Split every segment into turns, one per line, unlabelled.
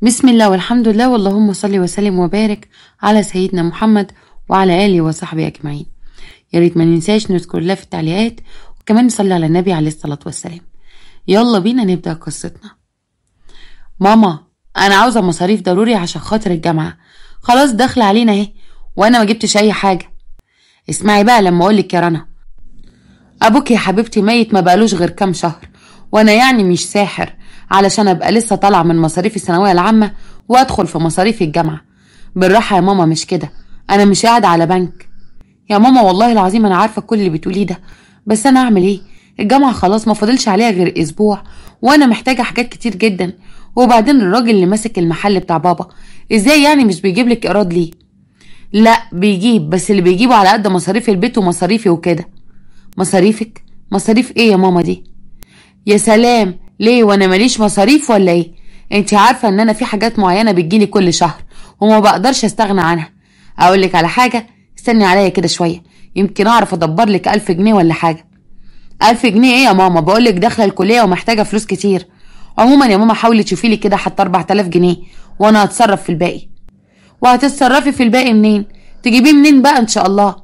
بسم الله والحمد لله واللهم صل وسلم وبارك على سيدنا محمد وعلى آله وصحبه أجمعين. يا ريت ما ننساش نذكر الله في التعليقات، وكمان نصلي على النبي عليه الصلاة والسلام. يلا بينا نبدأ قصتنا. ماما، أنا عاوزة مصاريف ضروري عشان خاطر الجامعة، خلاص داخل علينا اهي وأنا ما جبتش أي حاجة. اسمعي بقى لما أقولك يا رنا، أبوك يا حبيبتي ميت ما بقالوش غير كام شهر، وأنا يعني مش ساحر علشان ابقى لسه طالعه من مصاريف الثانويه العامه وادخل في مصاريف الجامعه. بالراحه يا ماما، مش كده، انا مش قاعده على بنك. يا ماما والله العظيم انا عارفه كل اللي بتقوليه ده، بس انا اعمل ايه؟ الجامعه خلاص ما فاضلش عليها غير اسبوع، وانا محتاجه حاجات كتير جدا. وبعدين الراجل اللي ماسك المحل بتاع بابا ازاي يعني مش بيجيب لك ايراد ليه؟ لا بيجيب، بس اللي بيجيبه على قد مصاريف البيت ومصاريفي وكده. مصاريفك؟ مصاريف ايه يا ماما دي؟ يا سلام، ليه وانا ماليش مصاريف ولا ايه؟ انتي عارفة ان انا في حاجات معينة بتجيلي كل شهر وما بقدرش استغنى عنها. اقولك على حاجة، استني عليا كده شوية، يمكن اعرف ادبرلك 1000 جنيه ولا حاجة. 1000 جنيه ايه يا ماما؟ بقولك داخلة الكلية ومحتاجة فلوس كتير. عموما يا ماما حاولي تشوفيلي كده حتى 4000 جنيه وانا هتصرف في الباقي. وهتتصرفي في الباقي منين؟ تجيبيه منين بقى ان شاء الله؟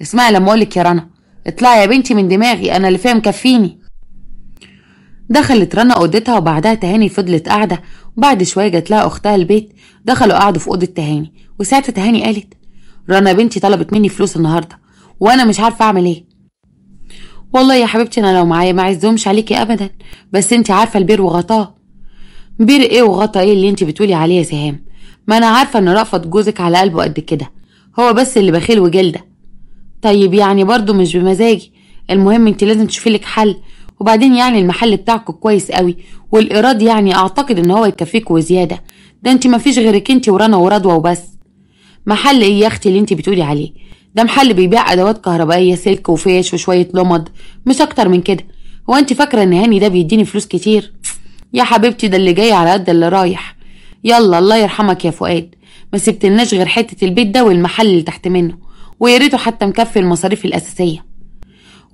اسمعي لما اقولك يا رنا، اطلعي يا بنتي من دماغي، انا اللي فيها مكفيني. دخلت رنا اوضتها وبعدها تهاني فضلت قاعده، وبعد شويه جت لها اختها البيت. دخلوا قعدوا في اوضه تهاني، وساعتها تهاني قالت: رنا بنتي طلبت مني فلوس النهارده وانا مش عارفه اعمل ايه. والله يا حبيبتي انا لو معايا ما عايزهمش عليكي ابدا، بس انت عارفه البير وغطاه. بير ايه وغطا ايه اللي انت بتقولي عليه يا سهام؟ ما انا عارفه ان رأفت جوزك على قلبه قد كده، هو بس اللي بخيل وجلده. طيب يعني برضو مش بمزاجي، المهم انت لازم تشوفي لك حل. وبعدين يعني المحل بتاعكم كويس قوي، والايراد يعني اعتقد ان هو يكفيك وزياده، ده انت مفيش غيرك انت ورنا ورضوى وبس. محل ايه يا اختي اللي انت بتقولي عليه؟ ده محل بيبيع ادوات كهربائيه، سلك وفيش وشويه لمض، مش اكتر من كده. هو انت فاكره ان هاني ده بيديني فلوس كتير؟ يا حبيبتي ده اللي جاي على قد اللي رايح. يلا الله يرحمك يا فؤاد، ما سبتلناش غير حته البيت ده والمحل اللي تحت منه، ويا ريته حتى مكفي المصاريف الاساسيه.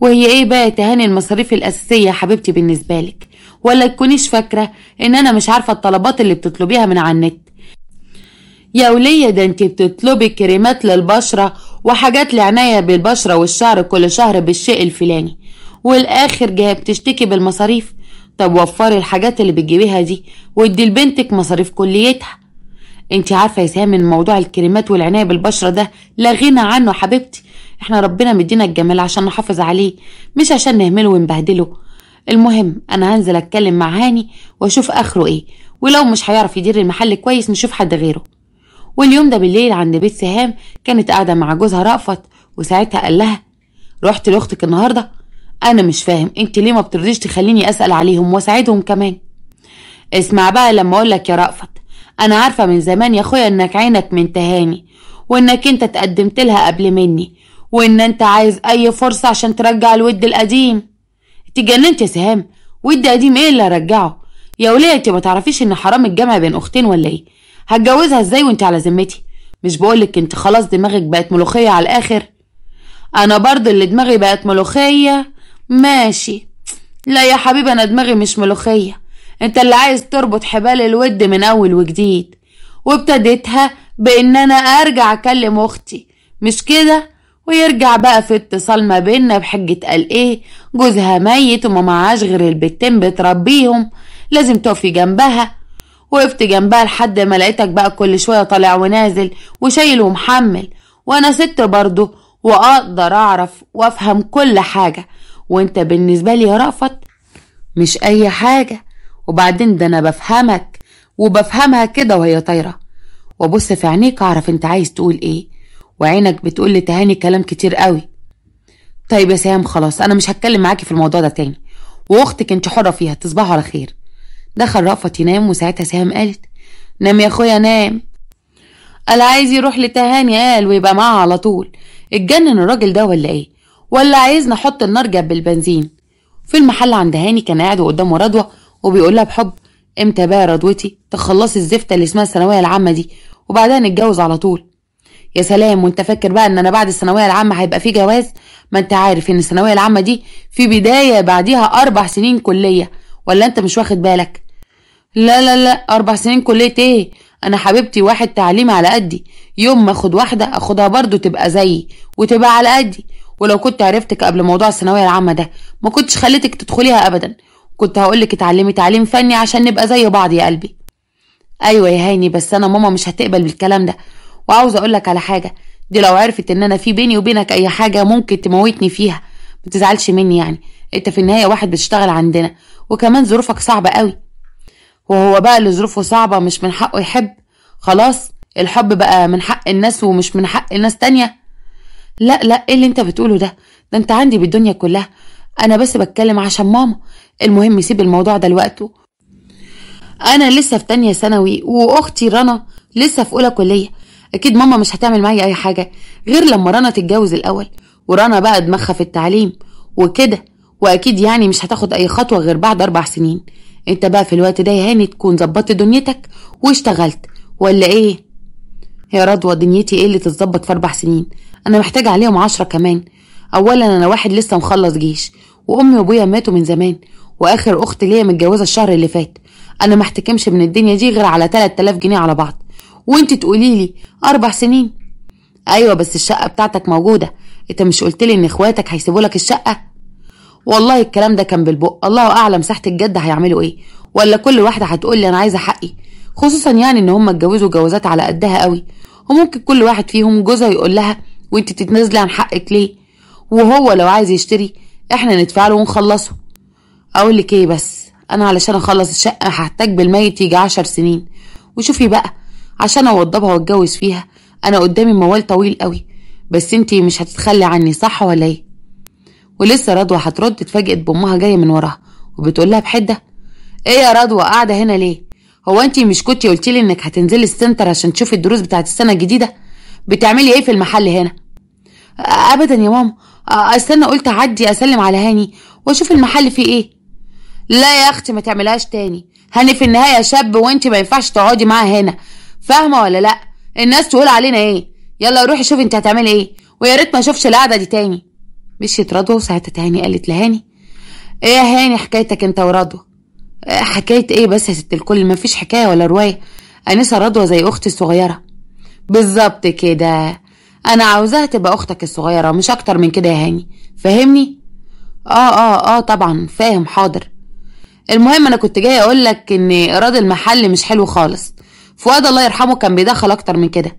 وهي ايه بقى تهاني المصاريف الاساسيه يا حبيبتي بالنسبه لك؟ ولا تكونيش فاكره ان انا مش عارفه الطلبات اللي بتطلبيها من على النت؟ يا وليه ده انت بتطلبي كريمات للبشره وحاجات لعنايه بالبشره والشعر كل شهر بالشيء الفلاني، والاخر جايه بتشتكي بالمصاريف. طب وفري الحاجات اللي بتجيبيها دي وادي لبنتك مصاريف كليتها. انت عارفه يا سام ان موضوع الكريمات والعنايه بالبشره ده لا غنى عنه حبيبتي، احنا ربنا مدينا الجمال عشان نحافظ عليه، مش عشان نهمله ونبهدله. المهم انا هنزل اتكلم مع هاني واشوف اخره ايه، ولو مش هيعرف يدير المحل كويس نشوف حد غيره. واليوم ده بالليل عند بيت سهام كانت قاعده مع جوزها رأفت، وساعتها قال لها: رحت لاختك النهارده؟ انا مش فاهم انت ليه ما بترضيش تخليني اسال عليهم واساعدهم كمان. اسمع بقى لما اقولك يا رأفت، انا عارفه من زمان يا اخويا انك عينك من تهاني، وانك انت تقدمت لها قبل مني، وان انت عايز اي فرصه عشان ترجع الود القديم. اتجننت يا سهام؟ ود قديم ايه اللي ارجعه؟ يا وليه انت ما تعرفيش ان حرام الجمع بين اختين ولا ايه؟ هتجوزها ازاي وانت على ذمتي؟ مش بقولك انت خلاص دماغك بقت ملوخيه على الاخر؟ انا برضه اللي دماغي بقت ملوخيه ماشي. لا يا حبيبي انا دماغي مش ملوخيه، انت اللي عايز تربط حبال الود من اول وجديد، وابتديتها بان انا ارجع اكلم اختي مش كده، ويرجع بقى في اتصال ما بيننا بحجة قال ايه جوزها ميت وما معاش غير البتين بتربيهم، لازم تقفي جنبها. وقفت جنبها لحد ما لقيتك بقى كل شوية طالع ونازل وشايل ومحمل، وانا ست برضه واقدر اعرف وافهم كل حاجة، وانت بالنسبة لي يا رأفت مش اي حاجة. وبعدين ده انا بفهمك وبفهمها كده وهي طايرة، وابص في عينيك اعرف انت عايز تقول ايه، وعينك بتقول لي تهاني كلام كتير قوي. طيب يا سام خلاص انا مش هتكلم معاكي في الموضوع ده تاني، واختك انت حرة فيها، تصبحوا على خير. دخل رأفت ينام، وساعتها سام قالت: نام يا اخويا نام. قال عايز يروح لتهاني قال ويبقى معاها على طول، اتجنن الراجل ده ولا ايه؟ ولا عايز نحط النار جنب البنزين؟ في المحل عند هاني كان قاعد قدامه رضوى وبيقول لها بحب: امتى بقى يا رضوتي تخلصي الزفته اللي اسمها الثانويه العامه دي وبعدها نتجوز على طول؟ يا سلام، وانت فاكر بقى ان انا بعد الثانويه العامه هيبقى في جواز؟ ما انت عارف ان الثانويه العامه دي في بدايه بعديها 4 سنين كليه، ولا انت مش واخد بالك؟ لا لا لا، 4 سنين كلية ايه؟ انا حبيبتي واحد تعليم على قدي، يوم ما اخد واحدة اخدها برضو تبقى زيي وتبقى على قدي. ولو كنت عرفتك قبل موضوع الثانوية العامة ده ما كنتش خليتك تدخليها ابدا، كنت هقولك اتعلمي تعليم فني عشان نبقى زي بعض يا قلبي. ايوه يا هاني، بس انا ماما مش هتقبل بالكلام ده. وعاوزه اقولك على حاجة، دي لو عرفت ان انا في بيني وبينك اي حاجة ممكن تموتني فيها. ما تزعلش مني يعني، انت في النهاية واحد بتشتغل عندنا، وكمان ظروفك صعبة قوي. وهو بقى اللي ظروفه صعبة مش من حقه يحب؟ خلاص الحب بقى من حق الناس ومش من حق الناس تانية. لا لا، ايه اللي انت بتقوله ده؟ ده انت عندي بالدنيا كلها. انا بس بتكلم عشان ماما. المهم سيب الموضوع ده لوقته. انا لسه في تانية ثانوي واختي رنا لسه في اولى كلية. اكيد ماما مش هتعمل معايا اي حاجة غير لما رنا تتجوز الاول، ورنا بقى دماغها في التعليم وكده، واكيد يعني مش هتاخد اي خطوة غير بعد 4 سنين. انت بقى في الوقت ده يا هاني تكون ظبطت دنيتك واشتغلت، ولا ايه؟ يا رضوى دنيتي ايه اللي تتظبط في 4 سنين؟ انا محتاجة عليهم 10 كمان. اولا انا واحد لسه مخلص جيش، وامي وابويا ماتوا من زمان، واخر اخت ليا متجوزة الشهر اللي فات. انا محتكمش من الدنيا دي غير على 3000 جنيه على بعض، وانت تقولي لي 4 سنين؟ ايوه بس الشقة بتاعتك موجودة. انت مش قلتلي ان اخواتك هيسيبوا لك الشقة؟ والله الكلام ده كان بالبق، الله اعلم ساحة الجد هيعملوا ايه، ولا كل واحدة هتقول لي انا عايزة حقي. خصوصا يعني ان هم اتجوزوا جوازات على قدها قوي، وممكن كل واحد فيهم جوزها يقول لها وانت تتنازلي عن حقك ليه؟ وهو لو عايز يشتري احنا ندفع له ونخلصه. اقول لك ايه، بس انا علشان اخلص الشقة هحتاج بالميت يجي 10 سنين. وشوفي بقى، عشان اوضبها واتجوز فيها انا قدامي موال طويل قوي. بس انتي مش هتتخلي عني صح ولا ايه؟ ولسه رضوى هترد اتفاجئت بامها جايه من وراها وبتقول لها بحده: ايه يا رضوى قاعده هنا ليه؟ هو انتي مش كنتي قلتيلي انك هتنزلي السنتر عشان تشوفي الدروس بتاعت السنه الجديده؟ بتعملي ايه في المحل هنا؟ ابدا يا ماما، استنى قلت اعدي اسلم على هاني واشوف المحل فيه ايه. لا يا اختي ما تعملهاش تاني، هاني في النهايه شاب وانتي ما ينفعش تقعدي معاه هنا، فاهمه ولا لا؟ الناس تقول علينا ايه. يلا روحي شوفي انت هتعملي ايه، ويا ريت ما اشوفش القعده دي تاني. مشيت رضوى وساعتها هاني قالت لهاني: ايه يا هاني حكايتك انت ورضوى؟ حكايه ايه بس يا ست الكل؟ مفيش حكايه ولا روايه، انسه رضوى زي اختي الصغيره. بالظبط كده، انا عاوزاها تبقى اختك الصغيره مش اكتر من كده يا هاني، فاهمني؟ اه طبعا فاهم، حاضر. المهم انا كنت جاي اقول لك ان ايراد المحل مش حلو خالص. فؤاد الله يرحمه كان بيدخل اكتر من كده.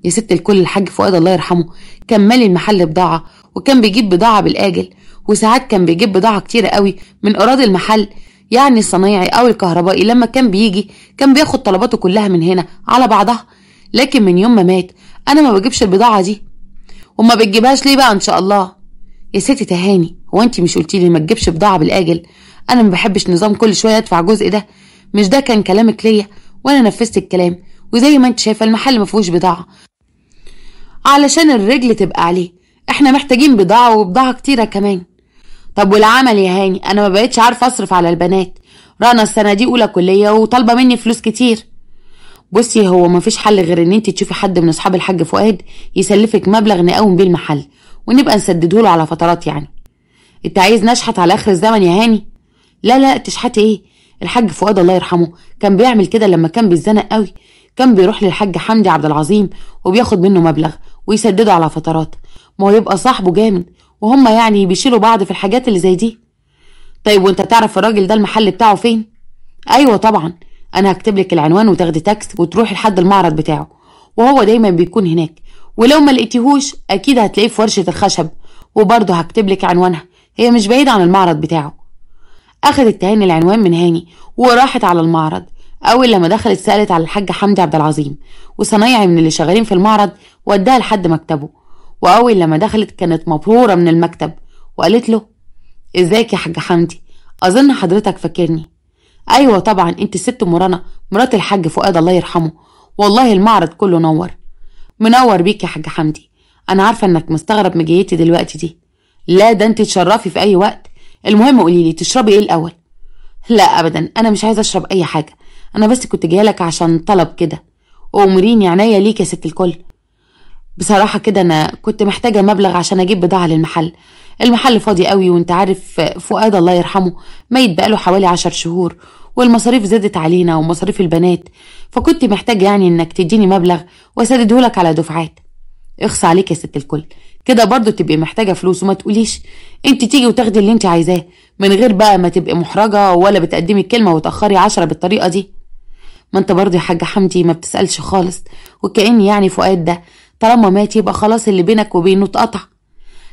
يا ست الكل الحاج فؤاد الله يرحمه كان مالي المحل بضاعه، وكان بيجيب بضاعه بالاجل، وساعات كان بيجيب بضاعه كتيره قوي من ايراد المحل. يعني الصنايعي او الكهربائي لما كان بيجي كان بياخد طلباته كلها من هنا على بعضها. لكن من يوم ما مات انا ما بجيبش البضاعه دي. وما بتجيبهاش ليه بقى ان شاء الله؟ يا ستي تهاني، هو انت مش قلتي لي ما تجيبش بضاعه بالاجل؟ انا ما بحبش نظام كل شويه ادفع جزء ده. مش ده كان كلامك ليا وانا نفذت الكلام، وزي ما انت شايفه المحل ما فيهوش بضاعه علشان الرجل تبقى عليه. احنا محتاجين بضاعه وبضاعه كتيره كمان. طب والعمل يا هاني؟ انا ما بقتش عارفه اصرف على البنات. رنا السنه دي اولى كليه وطالبه مني فلوس كتير. بصي، هو ما فيش حل غير ان انت تشوفي حد من اصحاب الحاج فؤاد يسلفك مبلغ نقوم بيه المحل، ونبقى نسدده له على فترات. يعني انت عايز نشحت على اخر الزمن يا هاني؟ لا لا، تشحتي ايه؟ الحاج فؤاد الله يرحمه كان بيعمل كده لما كان بيتزنق قوي، كان بيروح للحاج حمدي عبد العظيم وبياخد منه مبلغ ويسدده على فترات. ما هو يبقى صاحبه جامد، وهم يعني بيشيلوا بعض في الحاجات اللي زي دي. طيب وانت تعرف الراجل ده المحل بتاعه فين؟ ايوه طبعا، انا هكتب لك العنوان وتاخدي تاكس وتروحي لحد المعرض بتاعه، وهو دايما بيكون هناك. ولو ما لقيتيهوش اكيد هتلاقيه في ورشة الخشب، وبرضه هكتب لك عنوانها، هي مش بعيدة عن المعرض بتاعه. اخدت تهاني العنوان من هاني وراحت على المعرض. اول لما دخلت سألت على الحاج حمدي عبد العظيم، وصنايعي من اللي شغالين في المعرض وداها لحد مكتبه. واول لما دخلت كانت مبهورة من المكتب، وقالت له: ازيك يا حاج حمدي؟ اظن حضرتك فاكرني. ايوه طبعا، انت الست ام رنا مرات الحاج فؤاد الله يرحمه. والله المعرض كله نور. منور بيك يا حاج حمدي. انا عارفه انك مستغرب مجيتي دلوقتي دي. لا ده انت تشرفي في اي وقت. المهم قوليلي تشربي ايه الاول؟ لا ابدا، انا مش عايزه اشرب اي حاجه، انا بس كنت جايه لك عشان طلب كده. وامريني عينيا ليك يا ست الكل. بصراحه كده انا كنت محتاجه مبلغ عشان اجيب بضاعه للمحل. المحل فاضي قوي، وانت عارف فؤاد الله يرحمه ميت بقاله حوالي 10 شهور، والمصاريف زادت علينا ومصاريف البنات، فكنت محتاج يعني انك تديني مبلغ واسددهولك على دفعات. اخص عليك يا ست الكل، كده برضو تبقي محتاجة فلوس وما تقوليش انت تيجي وتاخدي اللي انت عايزاه من غير بقى ما تبقي محرجة ولا بتقدمي الكلمة وتأخري 10 بالطريقة دي. ما انت برضو يا حاجة حمدي ما بتسألش خالص، وكأن يعني فؤاد ده طالما مات يبقى خلاص اللي بينك وبينه اتقطع.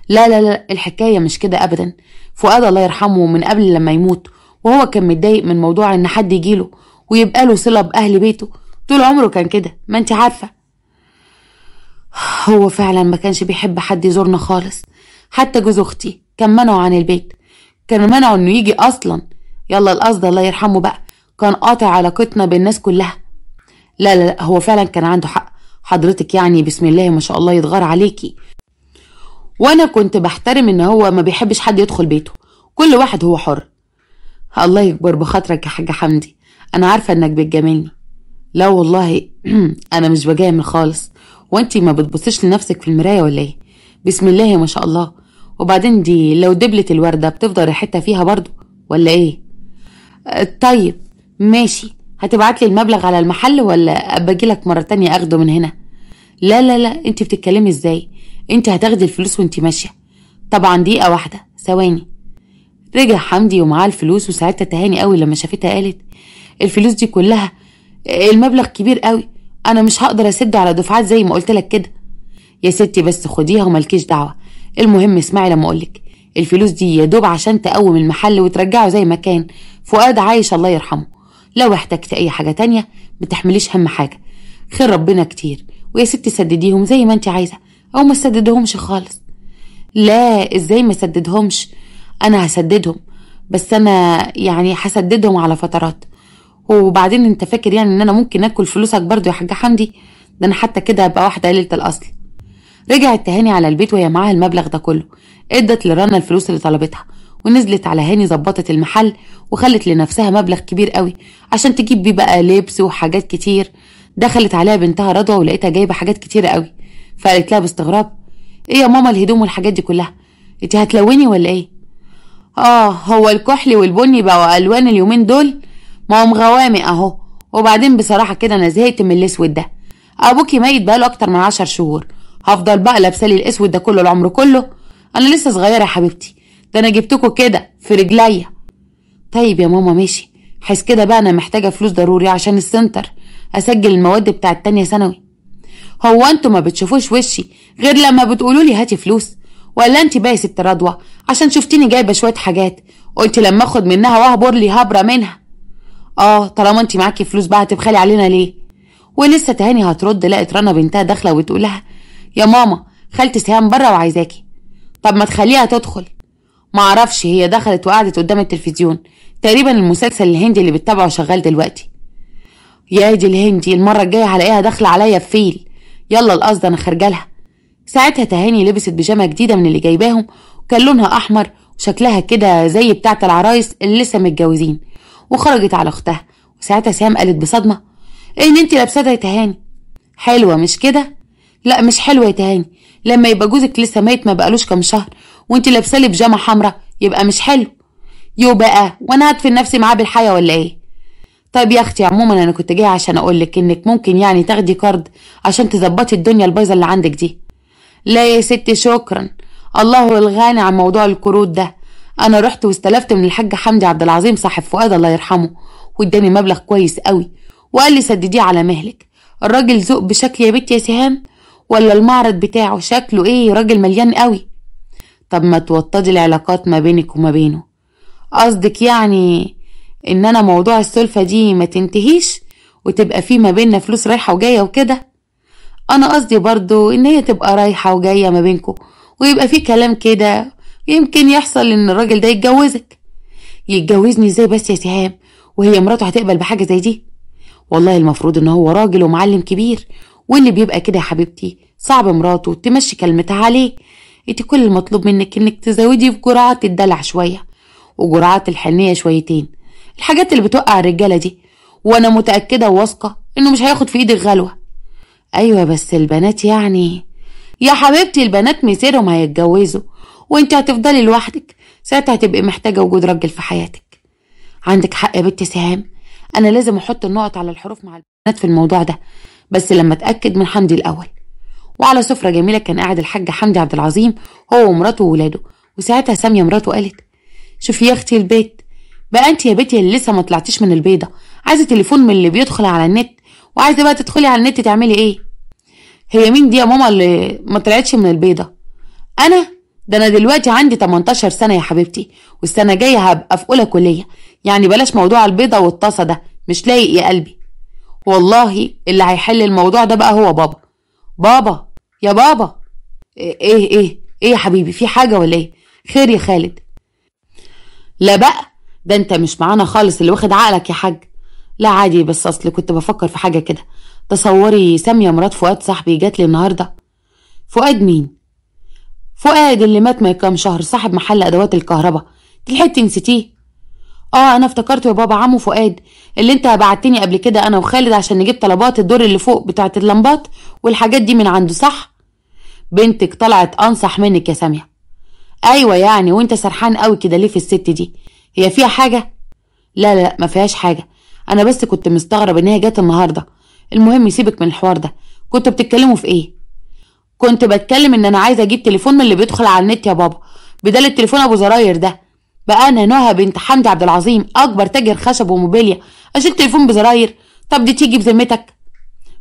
لا لا لا، الحكاية مش كده ابدا. فؤاد الله يرحمه من قبل لما يموت وهو كان متضايق من موضوع ان حد يجيله ويبقى له صلة بأهل بيته، طول عمره كان كده ما انت عارفة. هو فعلا ما كانش بيحب حد يزورنا خالص، حتى جوز اختي كان منعه عن البيت، كان منعه انه يجي اصلا. يلا القصد الله يرحمه بقى كان قاطع علاقتنا بالناس كلها. لا لا لا، هو فعلا كان عنده حق حضرتك، يعني بسم الله ما شاء الله يتغار عليكي. وانا كنت بحترم ان هو ما بيحبش حد يدخل بيته، كل واحد هو حر. الله يكبر بخاطرك يا حاجة حمدي، انا عارفة انك بتجاملني. لا والله انا مش بجامل خالص، وانتي ما بتبصيش لنفسك في المراية ولا ايه؟ بسم الله ما شاء الله. وبعدين دي لو دبلت الوردة بتفضل ريحتها فيها برضو ولا ايه؟ طيب ماشي، هتبعتلي المبلغ على المحل ولا ابجيلك مرة تانية اخده من هنا؟ لا لا لا، انتي بتتكلمي ازاي؟ انتي هتاخدي الفلوس وانتي ماشية. طبعا دقيقة واحدة، ثواني. رجع حمدي ومعاه الفلوس، وساعتها تهاني قوي لما شافتها قالت الفلوس دي كلها؟ المبلغ كبير قوي، انا مش هقدر اسده على دفعات زي ما قلت لك كده. يا ستي بس خديها ومالكيش دعوه، المهم اسمعي لما اقولك، الفلوس دي يا دوب عشان تقوم المحل وترجعه زي ما كان. فؤاد عايش الله يرحمه، لو احتجت اي حاجه تانية متحمليش هم حاجه، خير ربنا كتير. ويا ستي سدديهم زي ما انت عايزه او ما سددهمش خالص. لا ازاي ما سددهمش؟ انا هسددهم، بس انا يعني هسددهم على فترات. وبعدين انت فاكر يعني ان انا ممكن اكل فلوسك برضو يا حاجة حمدي؟ ده انا حتى كده هبقى واحدة قليلة الاصل. رجعت تهاني على البيت وهي معاها المبلغ ده كله، ادت لرنا الفلوس اللي طلبتها، ونزلت على هاني ظبطت المحل وخلت لنفسها مبلغ كبير قوي عشان تجيب بيه بقى لبس وحاجات كتير. دخلت عليها بنتها رضوى ولقيتها جايبة حاجات كتيرة قوي، فقالت لها باستغراب ايه يا ماما الهدوم والحاجات دي كلها؟ انت هتلوني ولا ايه؟ هو الكحلي والبني بقوا الوان اليومين دول، ما هو مغوامق اهو. وبعدين بصراحة كده انا زهقت من الاسود ده، ابوكي ميت بقاله اكتر من 10 شهور، هفضل بقى لابسالي الاسود ده كله العمر كله؟ انا لسه صغيرة يا حبيبتي، ده انا جبتكوا كده في رجليا. طيب يا ماما ماشي، حس كده بقى انا محتاجة فلوس ضروري عشان السنتر، اسجل المواد بتاعت تانية ثانوي. هو انتوا ما بتشوفوش وشي غير لما بتقولولي هاتي فلوس؟ ولا انت بقى يا ست رضوى عشان شفتيني جايبه شويه حاجات قلت لما اخد منها واهبر لي هبره منها؟ طالما انت معاكي فلوس بقى هتبخلي علينا ليه؟ ولسه تهاني هترد لقت رنا بنتها داخله وتقولها يا ماما خالتي سهام بره وعايزاكي. طب ما تخليها تدخل. معرفش، هي دخلت وقعدت قدام التلفزيون، تقريبا المسلسل الهندي اللي بتتابعه شغال دلوقتي. يا دي الهندي، المره الجايه هلاقيها داخله عليا بفيل. يلا القصد انا خارجالها. ساعتها تهاني لبست بيجامه جديده من اللي جايباهم، وكان لونها احمر وشكلها كده زي بتاعه العرايس اللي لسه متجوزين، وخرجت على اختها. وساعتها سهام قالت بصدمه ايه اللي انت لابساه ده يا تهاني؟ حلوه مش كده؟ لا مش حلوه يا تهاني، لما يبقى جوزك لسه ميت ما بقالوش كام شهر وانت لابسه لي بيجامه حمراء يبقى مش حلو. يو بقى وانا هدفن نفسي معاه بالحياه ولا ايه؟ طيب يا اختي عموما انا كنت جايه عشان اقولك انك ممكن يعني تاخدي كارد عشان تظبطي الدنيا البايظه اللي عندك دي. لا يا ستي شكرا، الله الغني عن موضوع القروض ده. انا رحت واستلفت من الحاج حمدي عبد العظيم صاحب فؤاد الله يرحمه، واداني مبلغ كويس قوي وقال لي سدديه على مهلك. الراجل ذوق بشكل يا بنتي يا سهام، ولا المعرض بتاعه شكله ايه؟ راجل مليان قوي. طب ما توطدي العلاقات ما بينك وما بينه. قصدك يعني ان انا موضوع السلفة دي ما تنتهيش وتبقى في ما بيننا فلوس رايحة وجاية وكده؟ انا قصدي برضو ان هي تبقى رايحة وجاية ما بينكم ويبقى في كلام كده، يمكن يحصل ان الراجل ده يتجوزك. يتجوزني ازاي بس يا سهام وهي مراته هتقبل بحاجة زي دي؟ والله المفروض ان هو راجل ومعلم كبير، واللي بيبقى كده يا حبيبتي صعب مراته تمشي كلمتها عليه. انت كل المطلوب منك انك تزودي في جرعات الدلع شوية وجرعات الحنية شويتين، الحاجات اللي بتوقع الرجالة دي، وانا متأكدة وواثقة انه مش هياخد في ايدك غلوة. ايوه بس البنات يعني يا حبيبتي البنات مصيرهم هيتجوزوا وانت هتفضلي لوحدك، ساعتها هتبقي محتاجة وجود راجل في حياتك. عندك حق يا بنت سهام، انا لازم احط النقط على الحروف مع البنات في الموضوع ده، بس لما اتاكد من حمدي الاول. وعلى سفرة جميلة كان قاعد الحاج حمدي عبد العظيم هو ومراته وولاده، وساعتها سامية مراته قالت: شوفي يا اختي البيت بقى، انت يا بنتي اللي لسه ما طلعتيش من البيضة عايزة تليفون من اللي بيدخل على النت، وعايزة بقى تدخلي على النت تعملي ايه؟ هي مين دي يا ماما اللي ما طلعتش من البيضة؟ ده انا دلوقتي عندي 18 سنة يا حبيبتي، والسنة الجاية هبقى في اولى كلية، يعني بلاش موضوع البيضة والطاسة ده، مش لايق يا قلبي. والله اللي هيحل الموضوع ده بقى هو بابا. بابا يا بابا. ايه يا حبيبي، في حاجة ولا ايه؟ خير يا خالد؟ لا بقى، ده انت مش معانا خالص، اللي واخد عقلك يا حاج. لا عادي، بس اصل كنت بفكر في حاجة كده. تصوري سامية مرات فؤاد صاحبي جات لي النهاردة. فؤاد مين؟ فؤاد اللي مات من كام شهر، صاحب محل ادوات الكهرباء. تلحقتي نسيتيه؟ انا افتكرته يا بابا، عمو فؤاد اللي انت بعتني قبل كده انا وخالد عشان نجيب طلبات الدور اللي فوق بتاعه اللمبات والحاجات دي من عنده، صح؟ بنتك طلعت انصح منك يا سامية. ايوه يعني، وانت سرحان قوي كده ليه في الست دي؟ هي فيها حاجة؟ لا ما فيهاش حاجة، انا بس كنت مستغرب ان هي جت النهارده. المهم سيبك من الحوار ده، كنتوا بتتكلموا في ايه؟ كنت بتكلم ان انا عايزه اجيب تليفون من اللي بيدخل على النت يا بابا، بدل التليفون ابو زراير ده. بقى انا نهى بنت حمدي عبد العظيم اكبر تاجر خشب وموبيليا اشيل تليفون بزراير؟ طب دي تيجي بذمتك؟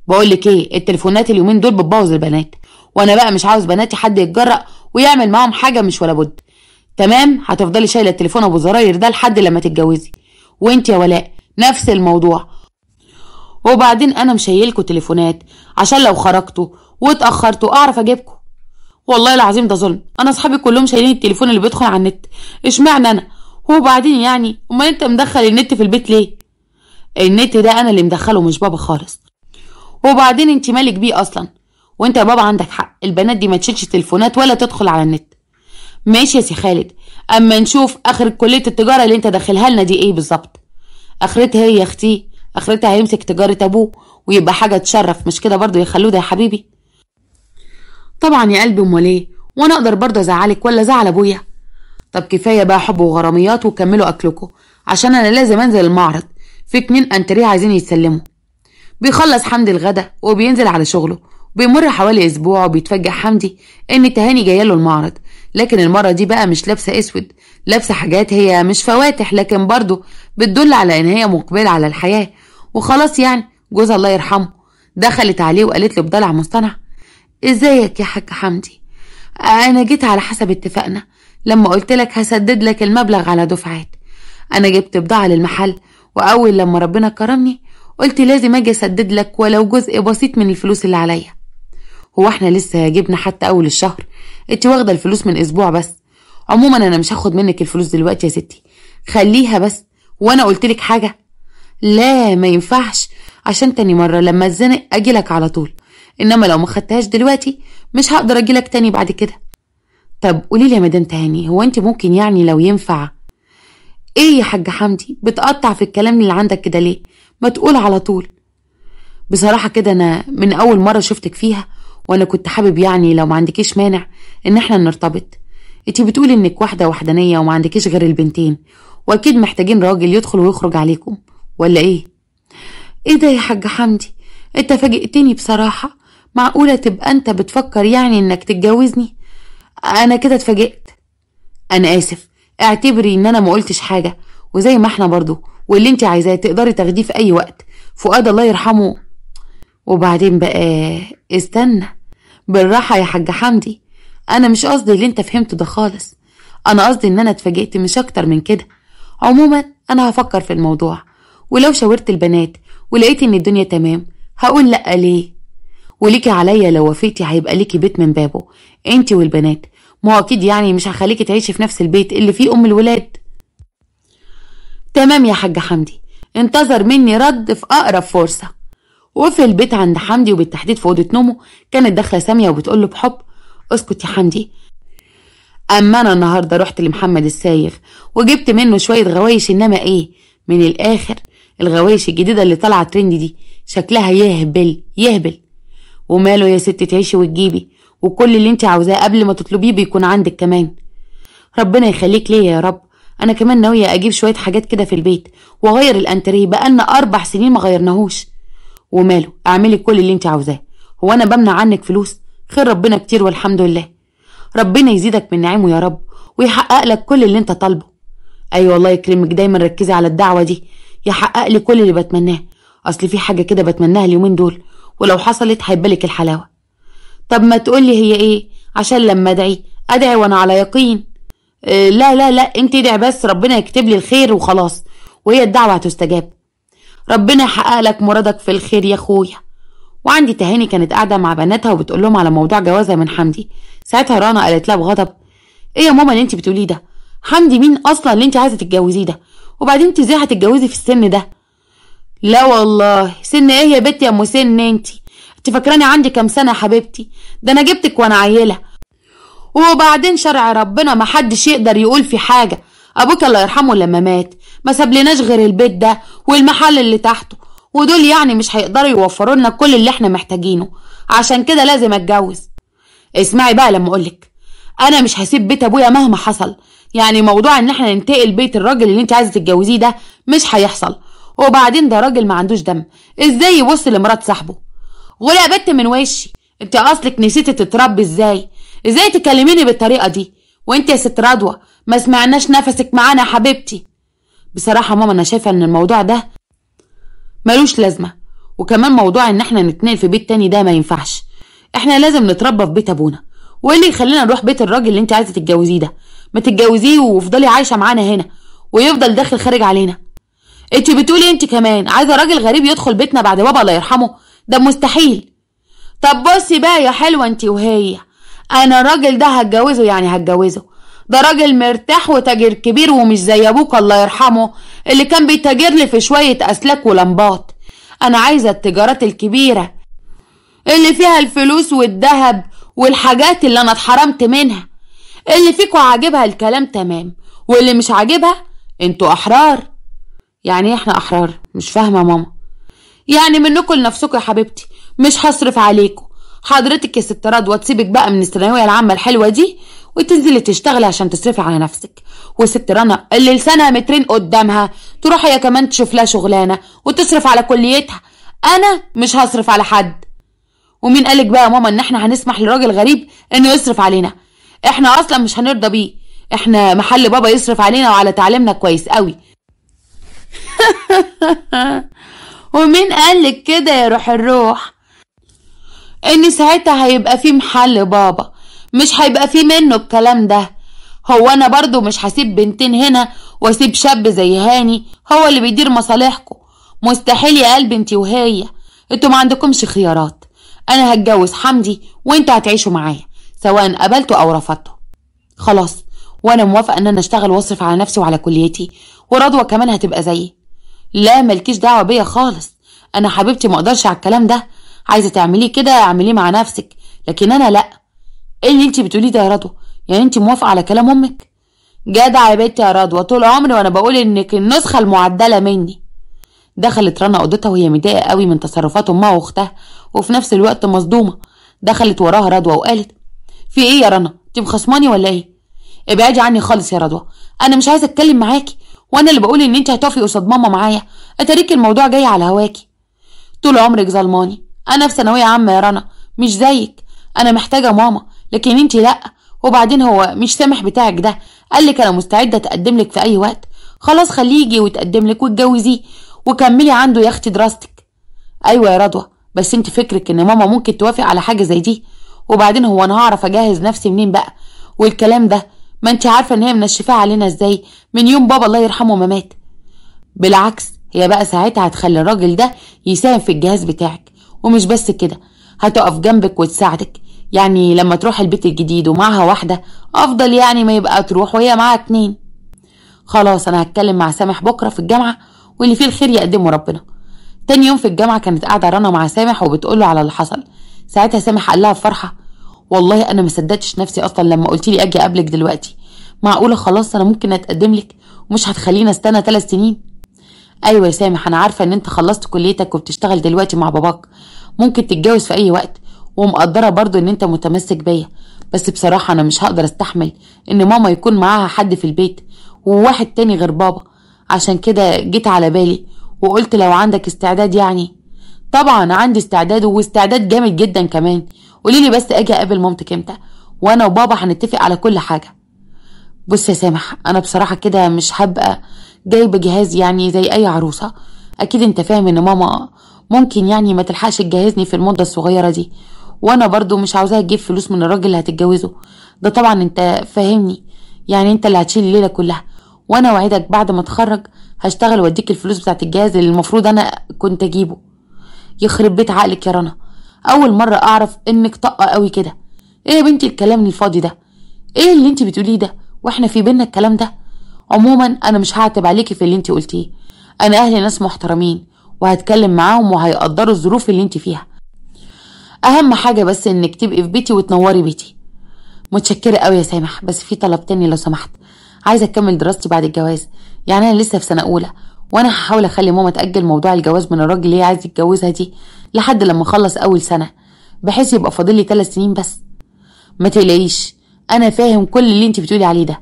بقول لك ايه، التليفونات اليومين دول بتبوظ البنات، وانا بقى مش عاوز بناتي حد يتجرأ ويعمل معاهم حاجه مش ولا بد. تمام، هتفضلي شايله التليفون ابو زراير ده لحد لما تتجوزي. وانت يا ولاء نفس الموضوع. وبعدين انا مشيلكوا تليفونات عشان لو خرجتوا واتاخرتوا اعرف اجيبكوا. والله العظيم ده ظلم، انا اصحابي كلهم شايلين التليفون اللي بيدخل على النت، اشمعنى انا؟ وبعدين يعني امال انت مدخل النت في البيت ليه؟ النت ده انا اللي مدخله مش بابا خالص. وبعدين انت مالك بيه اصلا؟ وانت يا بابا عندك حق، البنات دي ما تشيلش تليفونات ولا تدخل على النت. ماشي يا سي خالد، اما نشوف اخر كليه التجاره اللي انت داخلها لنا دي ايه بالظبط. اخرتها هي يا اختي، اخرتها هيمسك تجاره ابوه ويبقى حاجه تشرف، مش كده برضو يا خلوده يا حبيبي؟ طبعا يا قلبي، امال ايه؟ وانا اقدر برضه ازعلك ولا ازعل ابويا؟ طب كفايه بقى حب وغراميات وكملوا اكلكم، عشان انا لازم انزل المعرض، في 2 انتريه عايزين يتسلموا. بيخلص حمدي الغدا وبينزل على شغله، بيمر حوالي اسبوع وبيتفاجئ حمدي ان تهاني جايه له المعرض، لكن المره دي بقى مش لابسه اسود، لابسه حاجات هي مش فواتح لكن برضه بتدل على ان هي مقبله على الحياه. وخلاص يعني جوزها الله يرحمه دخلت عليه وقالت له بضلع مصطنع: ازيك يا حاج حمدي؟ انا جيت على حسب اتفاقنا لما قلت لك هسدد لك المبلغ على دفعات. انا جبت بضاعة للمحل، واول لما ربنا كرمني قلت لازم اجي اسدد لك ولو جزء بسيط من الفلوس اللي عليا. هو احنا لسه جبنا حتى اول الشهر؟ انت واخده الفلوس من اسبوع بس. عموما انا مش هاخد منك الفلوس دلوقتي يا ستي، خليها بس. وانا قلت لك حاجه؟ لا ما ينفعش، عشان تاني مره لما اتزنق اجيلك على طول، انما لو ما خدتهاش دلوقتي مش هقدر اجيلك تاني بعد كده. طب قولي لي يا مدام تهاني، هو انت ممكن يعني لو ينفع؟ ايه يا حاج حمدي بتقطع في الكلام اللي عندك كده ليه؟ ما تقول على طول. بصراحه كده انا من اول مره شفتك فيها وانا كنت حابب يعني لو ما عندكيش مانع ان احنا نرتبط. انت بتقولي انك واحده وحدانيه وما عندكيش غير البنتين، واكيد محتاجين راجل يدخل ويخرج عليكم، ولا ايه؟ ايه ده يا حاج حمدي، انت فاجئتني بصراحه. معقوله تبقى انت بتفكر يعني انك تتجوزني؟ انا كده اتفاجئت. انا اسف، اعتبري ان انا ما قلتش حاجه، وزي ما احنا برضو واللي انت عايزاه تقدري تاخديه في اي وقت. فؤاد الله يرحمه. وبعدين بقى استنى، بالراحه يا حاج حمدي، انا مش قصدي اللي انت فهمته ده خالص، انا قصدي ان انا اتفاجئت مش اكتر من كده. عموما انا هفكر في الموضوع، ولو شاورت البنات ولقيت ان الدنيا تمام هقول لا ليه. وليكي عليا لو وافقتي هيبقى ليكي بيت من بابه انتي والبنات، ما هو اكيد يعني مش هخليكي تعيشي في نفس البيت اللي فيه ام الولاد. تمام يا حاج حمدي، انتظر مني رد في اقرب فرصه. وفي البيت عند حمدي وبالتحديد في اوضه نومه كانت داخله ساميه وبتقول له بحب: اسكت يا حمدي، اما انا النهارده رحت لمحمد السايغ وجبت منه شويه غوايش، انما ايه من الاخر الغوايش الجديده اللي طالعه ترند دي شكلها يهبل يهبل. وماله يا ست، تعيشي وتجيبي، وكل اللي انت عاوزاه قبل ما تطلبيه بيكون عندك كمان. ربنا يخليك ليا يا رب، انا كمان ناويه اجيب شويه حاجات كده في البيت واغير الانتريه، بقالنا 4 سنين ما غيرناهوش. وماله، اعملي كل اللي انت عاوزاه، هو انا بمنع عنك فلوس؟ خير ربنا كتير والحمد لله. ربنا يزيدك من نعيمه يا رب ويحقق لك كل اللي انت طالبه. ايوه الله يكرمك، دايما ركزي على الدعوه دي، يحقق لي كل اللي بتمناه. اصل في حاجه كده بتمناها اليومين دول، ولو حصلت هيبالك الحلاوه. طب ما تقولي هي ايه عشان لما ادعي وانا على يقين. لا لا لا، انت ادعي بس ربنا يكتب لي الخير وخلاص، وهي الدعوه هتستجاب. ربنا يحقق لك مرادك في الخير يا اخويا. وعندي تهاني كانت قاعده مع بناتها وبتقول لهم على موضوع جوازها من حمدي. ساعتها رنا قالت لها بغضب: ايه يا ماما اللي انت بتقوليه ده؟ حمدي مين اصلا اللي انت عايزه تتجوزيه ده؟ وبعدين انت ازاي هتتجوزي في السن ده؟ لا والله، سن ايه يا بنتي يا ام سن؟ انت فاكراني عندي كام سنه يا حبيبتي؟ ده انا جبتك وانا عيله. وبعدين شرع ربنا ما حدش يقدر يقول في حاجه. ابوك الله يرحمه لما مات ما سابلناش غير البيت ده والمحل اللي تحته، ودول يعني مش هيقدروا يوفروا لنا كل اللي احنا محتاجينه، عشان كده لازم اتجوز. اسمعي بقى لما اقولك، انا مش هسيب بيت ابويا مهما حصل. يعني موضوع ان احنا ننتقل بيت الراجل اللي انت عايزه تتجوزيه ده مش هيحصل. وبعدين ده راجل ما عندوش دم، ازاي يبص لمرات صاحبه؟ غولي يا بت من وشي، انت اصلك نسيتي تتربي ازاي تكلميني بالطريقه دي؟ وانت يا ست رضوى ما سمعناش نفسك معانا يا حبيبتي. بصراحه ماما انا شايفه ان الموضوع ده ملوش لازمه، وكمان موضوع ان احنا نتنقل في بيت تاني ده ما ينفعش. احنا لازم نتربى في بيت ابونا. وايه اللي يخلينا نروح بيت الراجل اللي انت عايزه تتجوزيه ده؟ ما تتجوزيه وافضلي عايشه معانا هنا ويفضل داخل خارج علينا. انت بتقولي انت كمان عايزه راجل غريب يدخل بيتنا بعد بابا الله يرحمه؟ ده مستحيل. طب بصي بقى يا حلوه انت وهي، انا الراجل ده هتجوزه، يعني هتجوزه. ده راجل مرتاح وتاجر كبير ومش زي ابوك الله يرحمه اللي كان بيتاجر لي في شويه اسلاك ولمبات. انا عايزه التجارات الكبيره اللي فيها الفلوس والذهب والحاجات اللي انا اتحرمت منها. اللي فيكوا عاجبها الكلام تمام، واللي مش عاجبها انتوا احرار. يعني ايه احنا احرار؟ مش فاهمه ماما. يعني منكم لنفسكم يا حبيبتي، مش هصرف عليكم. حضرتك يا ست رضوى تسيبك بقى من الثانويه العامه الحلوه دي وتنزلي تشتغلي عشان تصرفي على نفسك. وست رنا اللي لسانها مترين قدامها تروح هي كمان تشوف لها شغلانه وتصرف على كليتها. انا مش هصرف على حد. ومين قالك بقى يا ماما ان احنا هنسمح لراجل غريب انه يصرف علينا؟ احنا اصلا مش هنرضى بيه. احنا محل بابا يصرف علينا وعلى تعليمنا كويس قوي. ومين قالك كده يا روح الروح؟ ان ساعتها هيبقى في محل بابا، مش هيبقى في منه الكلام ده. هو انا برضو مش هسيب بنتين هنا واسيب شاب زي هاني هو اللي بيدير مصالحكم. مستحيل يا قلبي انتي وهي، انتوا ما عندكمش خيارات. انا هتجوز حمدي وانتوا هتعيشوا معايا سواء قبلتوا او رفضتوا. خلاص، وانا موافقه ان انا اشتغل واصرف على نفسي وعلى كليتي، ورضوى كمان هتبقى زيي. لا مالكيش دعوه بيا خالص، انا حبيبتي ما اقدرش على الكلام ده. عايزه تعمليه كده اعمليه مع نفسك، لكن انا لا. ايه اللي انت بتقوليه ده يا رضوى؟ يعني انت موافقه على كلام امك؟ جدع يا بنتي يا رضوى، طول عمري وانا بقول انك النسخه المعدله مني. دخلت رنا اوضتها وهي متضايقه قوي من تصرفات امها واختها، وفي نفس الوقت مصدومه. دخلت وراها رضوى وقالت: في ايه يا رنا؟ انت مخصماني ولا ايه؟ ابعدي عني خالص يا رضوى، انا مش عايزه اتكلم معاكي. وانا اللي بقول ان انت هتقفي قصاد ماما معايا؟ اتاريكي الموضوع جاي على هواكي. طول عمرك ظلماني. انا في ثانويه عامه يا رنا، مش زيك. انا محتاجه ماما لكن انت لا. وبعدين هو مش سامح بتاعك ده قالك انا مستعده اتقدم لك في اي وقت. خلاص خليه يجي ويتقدم لك وتجوزيه وكملي عنده يا اختي دراستك. ايوه يا رضوى، بس انت فكرك ان ماما ممكن توافق على حاجه زي دي؟ وبعدين هو انا هعرف اجهز نفسي منين بقى؟ والكلام ده ما انت عارفه ان هي منشفاه علينا ازاي من يوم بابا الله يرحمه ما مات. بالعكس، هي بقى ساعتها هتخلي الراجل ده يساهم في الجهاز بتاعك، ومش بس كده هتقف جنبك وتساعدك. يعني لما تروح البيت الجديد ومعها واحده افضل يعني ما يبقى تروح وهي معاها 2. خلاص انا هتكلم مع سامح بكره في الجامعه، واللي فيه الخير يقدمه ربنا. تاني يوم في الجامعه كانت قاعده رنا مع سامح وبتقوله على اللي حصل. ساعتها سامح قال لها بفرحه: والله انا ما صدقتش نفسي اصلا لما قلت لي اجي اقابلك دلوقتي. معقوله خلاص انا ممكن اتقدم لك ومش هتخليني استنى 3 سنين؟ ايوه يا سامح، انا عارفه ان انت خلصت كليتك وبتشتغل دلوقتي مع باباك، ممكن تتجوز في اي وقت، ومقدره برضو ان انت متمسك بيا. بس بصراحه انا مش هقدر استحمل ان ماما يكون معاها حد في البيت، وواحد تاني غير بابا. عشان كده جيت على بالي وقلت لو عندك استعداد يعني. طبعا عندي استعداد، واستعداد جامد جدا كمان. قوليلي بس اجي اقابل مامتك امتى، وانا وبابا هنتفق على كل حاجة. بص يا سامح، انا بصراحة كده مش هبقى جايبة جهاز يعني زي اي عروسة. اكيد انت فاهم ان ماما ممكن يعني ما تلحقش تجهزني في المدة الصغيرة دي، وانا برضو مش عاوزاها تجيب فلوس من الراجل اللي هتتجوزه ده. طبعا انت فاهمني، يعني انت اللي هتشيل الليلة كلها، وانا وعدك بعد ما اتخرج هشتغل واديك الفلوس بتاعت الجهاز اللي المفروض انا كنت اجيبه. يخرب بيت عقلك يا رنا، اول مرة اعرف انك طاقة قوي كده. ايه يا بنتي الكلام الفاضي ده؟ ايه اللي انت بتقوليه ده واحنا في بينا الكلام ده؟ عموما انا مش هعتب عليكي في اللي انت قلتيه. انا اهلي ناس محترمين وهتكلم معاهم وهيقدروا الظروف اللي انت فيها. اهم حاجة بس انك تبقي في بيتي وتنوري بيتي. متشكرة قوي يا سامح، بس في طلب تاني لو سمحت. عايزة اكمل دراستي بعد الجواز، يعني انا لسه في سنة اولى، وانا هحاول اخلي ماما تأجل موضوع الجواز من الراجل اللي هي عايزة تتجوزها دي لحد لما اخلص اول سنة، بحيث يبقى فاضل لي 3 سنين بس. ما تقلقيش، انا فاهم كل اللي انت بتقولي عليه ده.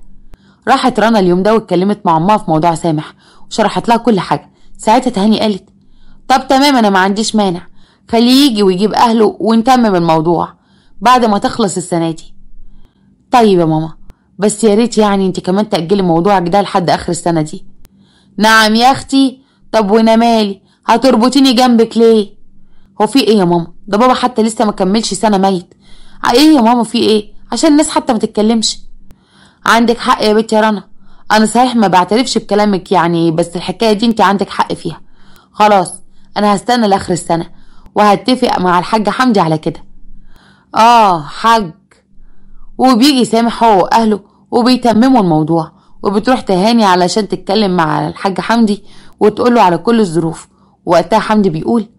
راحت رنا اليوم ده واتكلمت مع امها في موضوع سامح وشرحت لها كل حاجة. ساعتها تهاني قالت طب تمام، انا ما عنديش مانع، خليه يجي ويجيب اهله ونتمم الموضوع بعد ما تخلص السنة دي. طيب يا ماما، بس يا ريت يعني انت كمان تأجلي موضوعك ده لحد اخر السنة دي. نعم يا اختي. طب وانا مالي، هتربطيني جنبك ليه؟ هو في ايه يا ماما؟ ده بابا حتى لسه ما كملش سنة ميت. ايه يا ماما في ايه؟ عشان الناس حتى ما تتكلمش. عندك حق يا بنتي يا رنا، انا صحيح ما بعترفش بكلامك يعني، بس الحكاية دي انت عندك حق فيها. خلاص انا هستنى لاخر السنة وهتفق مع الحاج حمدي على كده. حاج. وبيجي سامح هو واهله وبيتمموا الموضوع، وبتروح تهاني علشان تتكلم مع الحاج حمدي وتقوله على كل الظروف. وقتها حمدي بيقول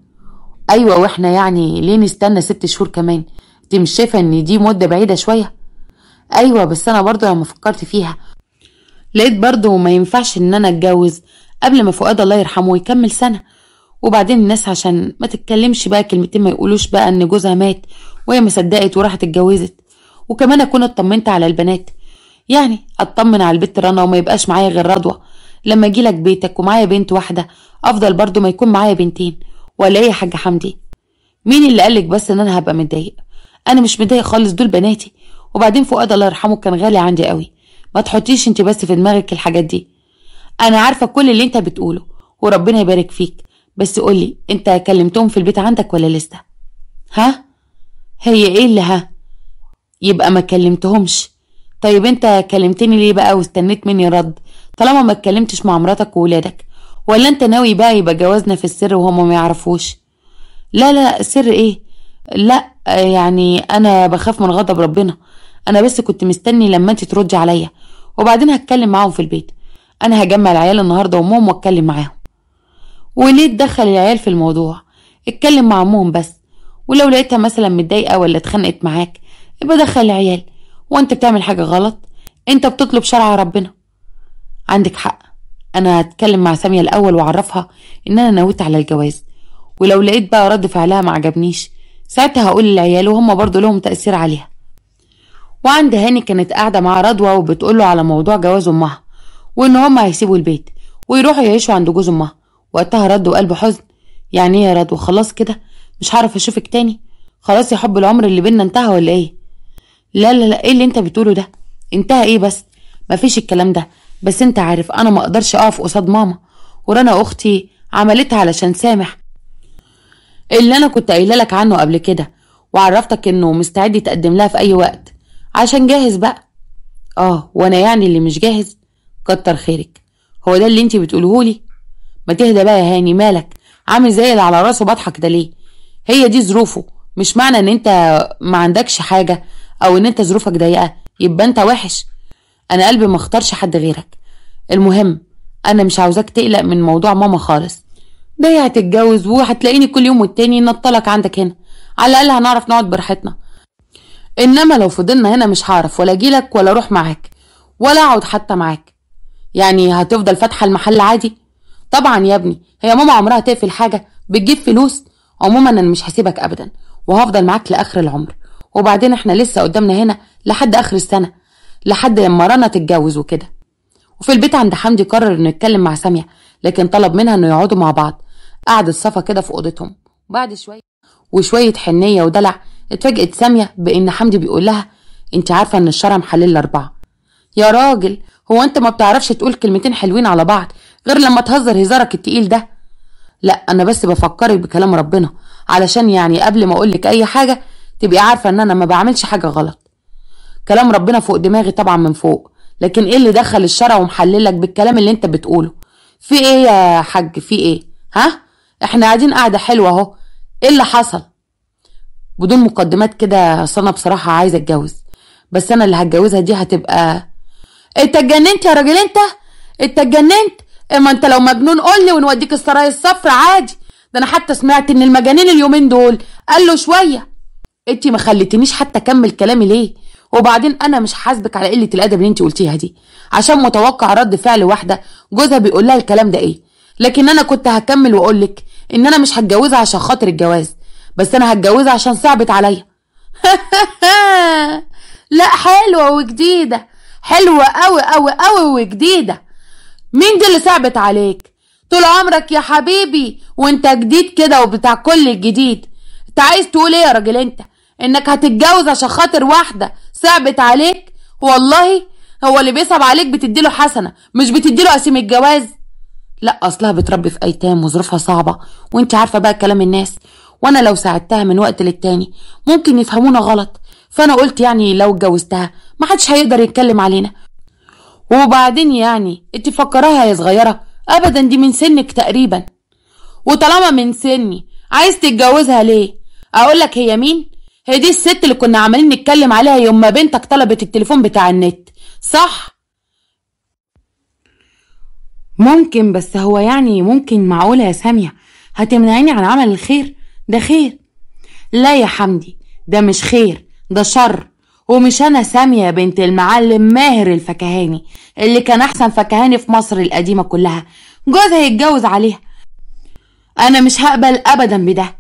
ايوه، واحنا يعني ليه نستنى 6 شهور كمان؟ انت مش شايفه ان دي مده بعيده شويه؟ ايوه، بس انا برضو لما فكرت فيها لقيت برضو ما ينفعش ان انا اتجوز قبل ما فؤاد الله يرحمه يكمل سنه. وبعدين الناس عشان ما تتكلمش بقى كلمتين، ما يقولوش بقى ان جوزها مات وهي ما صدقت وراحت اتجوزت. وكمان اكون اطمنت على البنات، يعني اطمن على البت رنا وما يبقاش معايا غير رضوى. لما اجيلك بيتك ومعايا بنت واحده افضل برضو ما يكون معايا بنتين. ولا ايه يا حاج حمدي؟ مين اللي قالك بس ان انا هبقى متضايق؟ انا مش متضايق خالص، دول بناتي. وبعدين فؤاد الله يرحمه كان غالي عندي قوي. ما تحطيش انت بس في دماغك الحاجات دي. انا عارفه كل اللي انت بتقوله وربنا يبارك فيك، بس قولي انت كلمتهم في البيت عندك ولا لسه؟ ها؟ هي ايه اللي ها؟ يبقى ما كلمتهمش. طيب انت كلمتني ليه بقى واستنيت مني رد طالما ما اتكلمتش مع مراتك وولادك؟ ولا انت ناوي بقى يبقى جوازنا في السر وهم ما يعرفوش؟ لا لا، سر ايه؟ لا يعني انا بخاف من غضب ربنا. انا بس كنت مستني لما انت تردي عليا وبعدين هتكلم معاهم في البيت. انا هجمع العيال النهارده وامهم واتكلم معاهم. وليه تدخل العيال في الموضوع؟ اتكلم مع امهم بس، ولو لقيتها مثلا متضايقه ولا اتخانقت معاك يبقى دخل العيال. وانت بتعمل حاجه غلط، انت بتطلب شرع ربنا. عندك حق، انا هتكلم مع ساميه الاول واعرفها ان انا نويت على الجواز، ولو لقيت بقى رد فعلها ما عجبنيش ساعتها هقول للعيال وهم برضو لهم تأثير عليها. وعند هاني كانت قاعده مع رضوى وبتقوله على موضوع جواز امها وان هم هيسيبوا البيت ويروحوا يعيشوا عند جوز امها. وقتها رد وقلب حزن. يعني ايه يا رضوى؟ خلاص كده مش هعرف اشوفك تاني؟ خلاص يا حب العمر اللي بينا انتهى ولا ايه؟ لا لا لا، ايه اللي انت بتقوله ده؟ انتهى ايه بس؟ مفيش الكلام ده. بس انت عارف انا ما اقدرش اقف قصاد ماما، ورنا اختي عملتها علشان سامح اللي انا كنت قايله لك عنه قبل كده، وعرفتك انه مستعد يتقدم لها في اي وقت عشان جاهز بقى. وانا يعني اللي مش جاهز؟ كتر خيرك. هو ده اللي انت بتقولهولي؟ ما تهدى بقى يا هاني، مالك عامل زي اللي على راسه بضحك ده ليه؟ هي دي ظروفه، مش معنى ان انت ما عندكش حاجه او ان انت ظروفك ضيقه يبقى انت وحش. انا قلبي ما اختارش حد غيرك. المهم انا مش عاوزاك تقلق من موضوع ماما خالص. ده هي هتتجوز وهتلاقيني كل يوم والتاني نطلق عندك هنا، على الاقل هنعرف نقعد براحتنا. انما لو فضلنا هنا مش هعرف ولا اجيلك ولا اروح معاك ولا اقعد حتى معاك. يعني هتفضل فاتحه المحل عادي؟ طبعا يا ابني، هي ماما عمرها تقفل حاجه بتجيب فلوس؟ عموما انا مش هسيبك ابدا وهفضل معاك لاخر العمر. وبعدين احنا لسه قدامنا هنا لحد اخر السنه، لحد لما رنا تتجوز وكده. وفي البيت عند حمدي قرر انه يتكلم مع سامية، لكن طلب منها انه يقعدوا مع بعض. قعدت صفا كده في اوضتهم، وبعد شوية حنية ودلع اتفاجئت سامية بان حمدي بيقول لها انت عارفة ان الشرع محلل 4. يا راجل، هو انت ما بتعرفش تقول كلمتين حلوين على بعض غير لما تهزر هزارك التقيل ده؟ لا، انا بس بفكرك بكلام ربنا، علشان يعني قبل ما اقولك اي حاجة تبقي عارفة ان انا ما بعملش حاجة غلط. كلام ربنا فوق دماغي طبعا من فوق، لكن ايه اللي دخل الشرع ومحللك بالكلام اللي انت بتقوله؟ في ايه يا حاج؟ في ايه؟ ها؟ احنا قاعدين قاعدة حلوة اهو، ايه اللي حصل؟ بدون مقدمات كده، اصل انا بصراحة عايزة اتجوز، بس انا اللي هتجوزها دي هتبقى... انت اتجننت يا راجل انت؟ انت اتجننت؟ اما انت لو مجنون قولي ونوديك السرايا الصفر عادي. ده انا حتى سمعت ان المجانين اليومين دول قالوا شوية. انت ما خليتنيش حتى اكمل كلامي ليه؟ وبعدين انا مش حاسبك على قلة الادب اللي انت قلتيها دي، عشان متوقع رد فعل واحدة جوزها بيقول لها الكلام ده ايه. لكن انا كنت هكمل واقولك ان انا مش هتجوزها عشان خاطر الجواز، بس انا هتجوزها عشان صعبت عليا. لا، حلوة وجديدة، حلوة قوي قوي قوي وجديدة. مين دي اللي صعبت عليك؟ طول عمرك يا حبيبي وانت جديد كده وبتاع كل الجديد. انت عايز تقول ايه يا راجل انت؟ انك هتتجوز عشان خاطر واحدة صعبت عليك؟ والله هو اللي بيصعب عليك بتديله حسنة، مش بتديله قسيم الجواز. لا، اصلها بتربي في ايتام وظروفها صعبة، وانت عارفة بقى كلام الناس، وانا لو ساعدتها من وقت للتاني ممكن يفهمونا غلط. فانا قلت يعني لو اتجوزتها محدش هيقدر يتكلم علينا. وبعدين يعني انت فكراها يا صغيرة؟ ابدا، دي من سنك تقريبا. وطالما من سني عايز تتجوزها ليه؟ اقولك هي مين؟ هي دي الست اللي كنا عمالين نتكلم عليها يوم ما بنتك طلبت التليفون بتاع النت، صح؟ ممكن، بس هو يعني ممكن معقولة يا سامية هتمنعيني عن عمل الخير؟ ده خير. لا يا حمدي، ده مش خير، ده شر. ومش انا سامية بنت المعلم ماهر الفكهاني اللي كان احسن فكهاني في مصر القديمة كلها جوزها يتجوز عليها؟ انا مش هقبل ابدا بده.